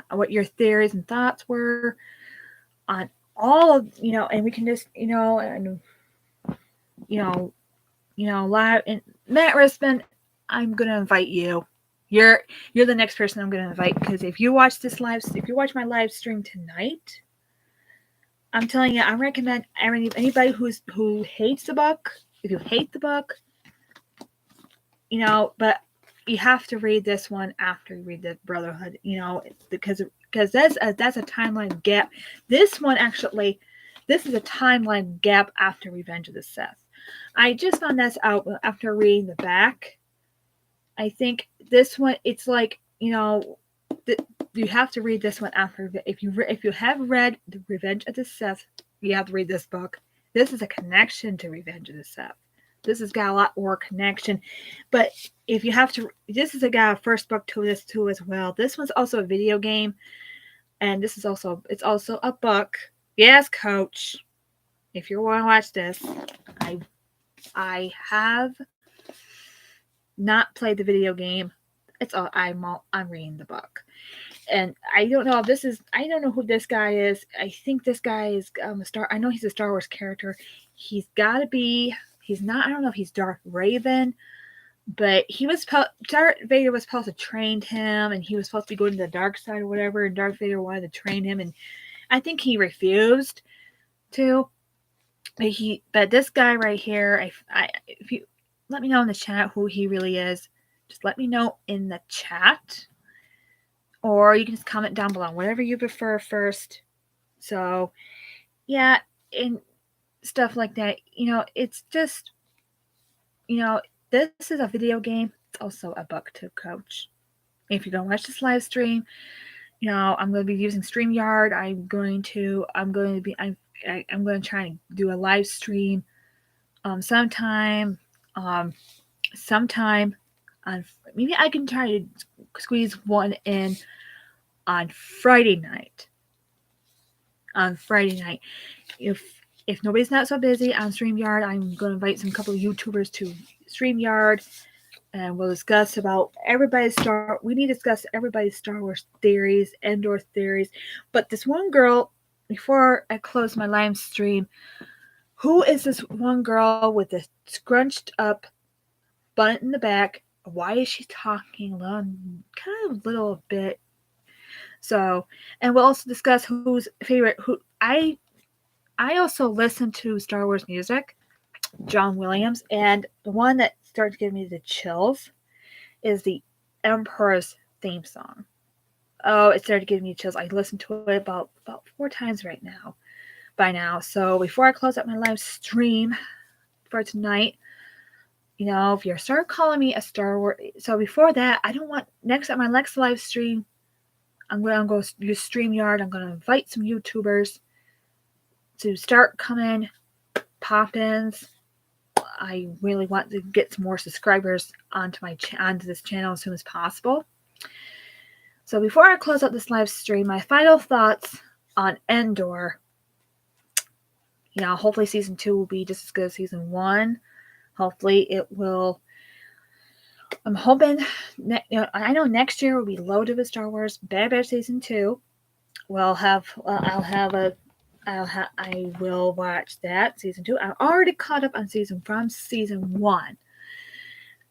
what your theories and thoughts were on all of and we can just and you know live. And Matt Risman, I'm gonna invite you. You're the next person I'm gonna invite, because if you watch my live stream tonight, I'm telling you, I recommend anybody who hates the book. If you hate the book, but you have to read this one after you read the Brotherhood. Because that's a timeline gap. This one actually, this is a timeline gap after Revenge of the Sith. I just found this out after reading the back. I think this one, it's like you have to read this one after. If you have read the Revenge of the Sith, you have to read this book. This is a connection to Revenge of the Sith. This has got a lot more connection. But if you have to, this has got a first book to this too as well. This one's also a video game, and it's also a book. Yes, Coach. If you want to watch this, I have not played the video game. I'm reading the book, and I don't know if I don't know who this guy is. I think this guy is I know he's a Star Wars character. He's got to be. He's not. I don't know if he's Darth Raven, but Darth Vader was supposed to train him, and he was supposed to be going to the dark side or whatever. And Darth Vader wanted to train him, and I think he refused to. But this guy right here, if you let me know in the chat who he really is, just let me know in the chat, or you can just comment down below, whatever you prefer first. So, yeah, and stuff like that. It's just, this is a video game. It's also a book too, Coach. If you're gonna watch this live stream, I'm going to be using StreamYard. I'm going to try and do a live stream sometime on maybe I can try to squeeze one in on Friday night. If nobody's not so busy on StreamYard, I'm going to invite some couple of YouTubers to StreamYard, and we'll discuss about we need to discuss everybody's Star Wars theories, Andor theories. But this one girl, before I close my live stream, who is this one girl with the scrunched up bun in the back? Why is she talking kind of a little bit? So, and we'll also discuss who's favorite. I also listen to Star Wars music, John Williams, and the one that started giving me the chills is the Emperor's theme song. Oh, it started giving me chills. I listened to it about 4 times by now. So before I close up my live stream for tonight, if you start calling me a Star Wars, so before that, I don't want at my next live stream, I'm going to go use StreamYard. I'm going to invite some YouTubers to start coming pop-ins. I really want to get some more subscribers onto this channel as soon as possible. So before I close out this live stream, my final thoughts on Andor. Hopefully season 2 will be just as good as season 1. Hopefully it will I'm hoping. I know next year will be loaded with Star Wars. Bad Batch season 2. We'll have. I'll have a. I will watch that season 2. I'm already caught up on season 1,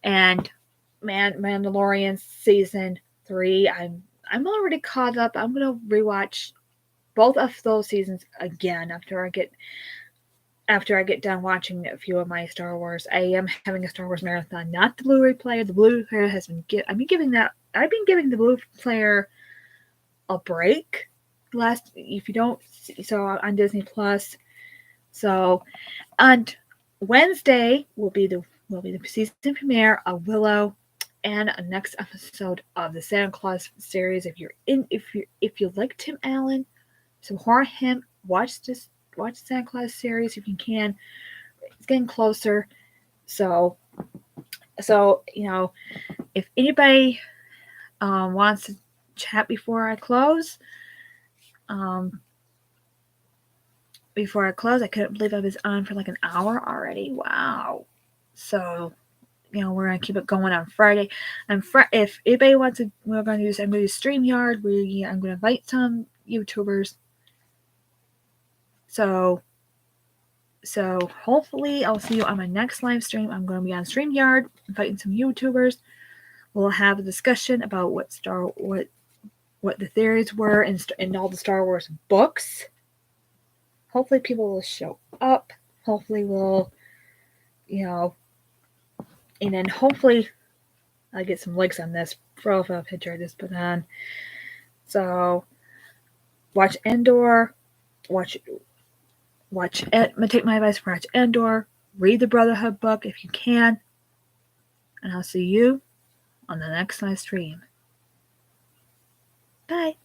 and Mandalorian season 3. I'm already caught up. I'm gonna rewatch both of those seasons again after I get done watching a few of my Star Wars. I am having a Star Wars marathon, not the Blu-ray player. The Blu-ray player has been I've been giving the Blu-ray player a break. If you don't see, so on Disney Plus. So on Wednesday will be the season premiere of Willow and a next episode of the Santa Claus series. If you like Tim Allen, support him. Watch the Santa Claus series if you can. It's getting closer. So if anybody wants to chat before I close, I couldn't believe I was on for like an hour already. Wow. So we're gonna keep it going on Friday. If anybody wants to, I'm gonna use StreamYard. I'm gonna invite some YouTubers. So hopefully I'll see you on my next live stream. I'm gonna be on StreamYard, inviting some YouTubers. We'll have a discussion about what the theories were in all the Star Wars books. Hopefully people will show up. Hopefully and then hopefully I get some likes on this profile picture I just put on. So watch Andor. Take my advice. Watch Andor. Read the Brotherhood book if you can. And I'll see you on the next live stream. Bye.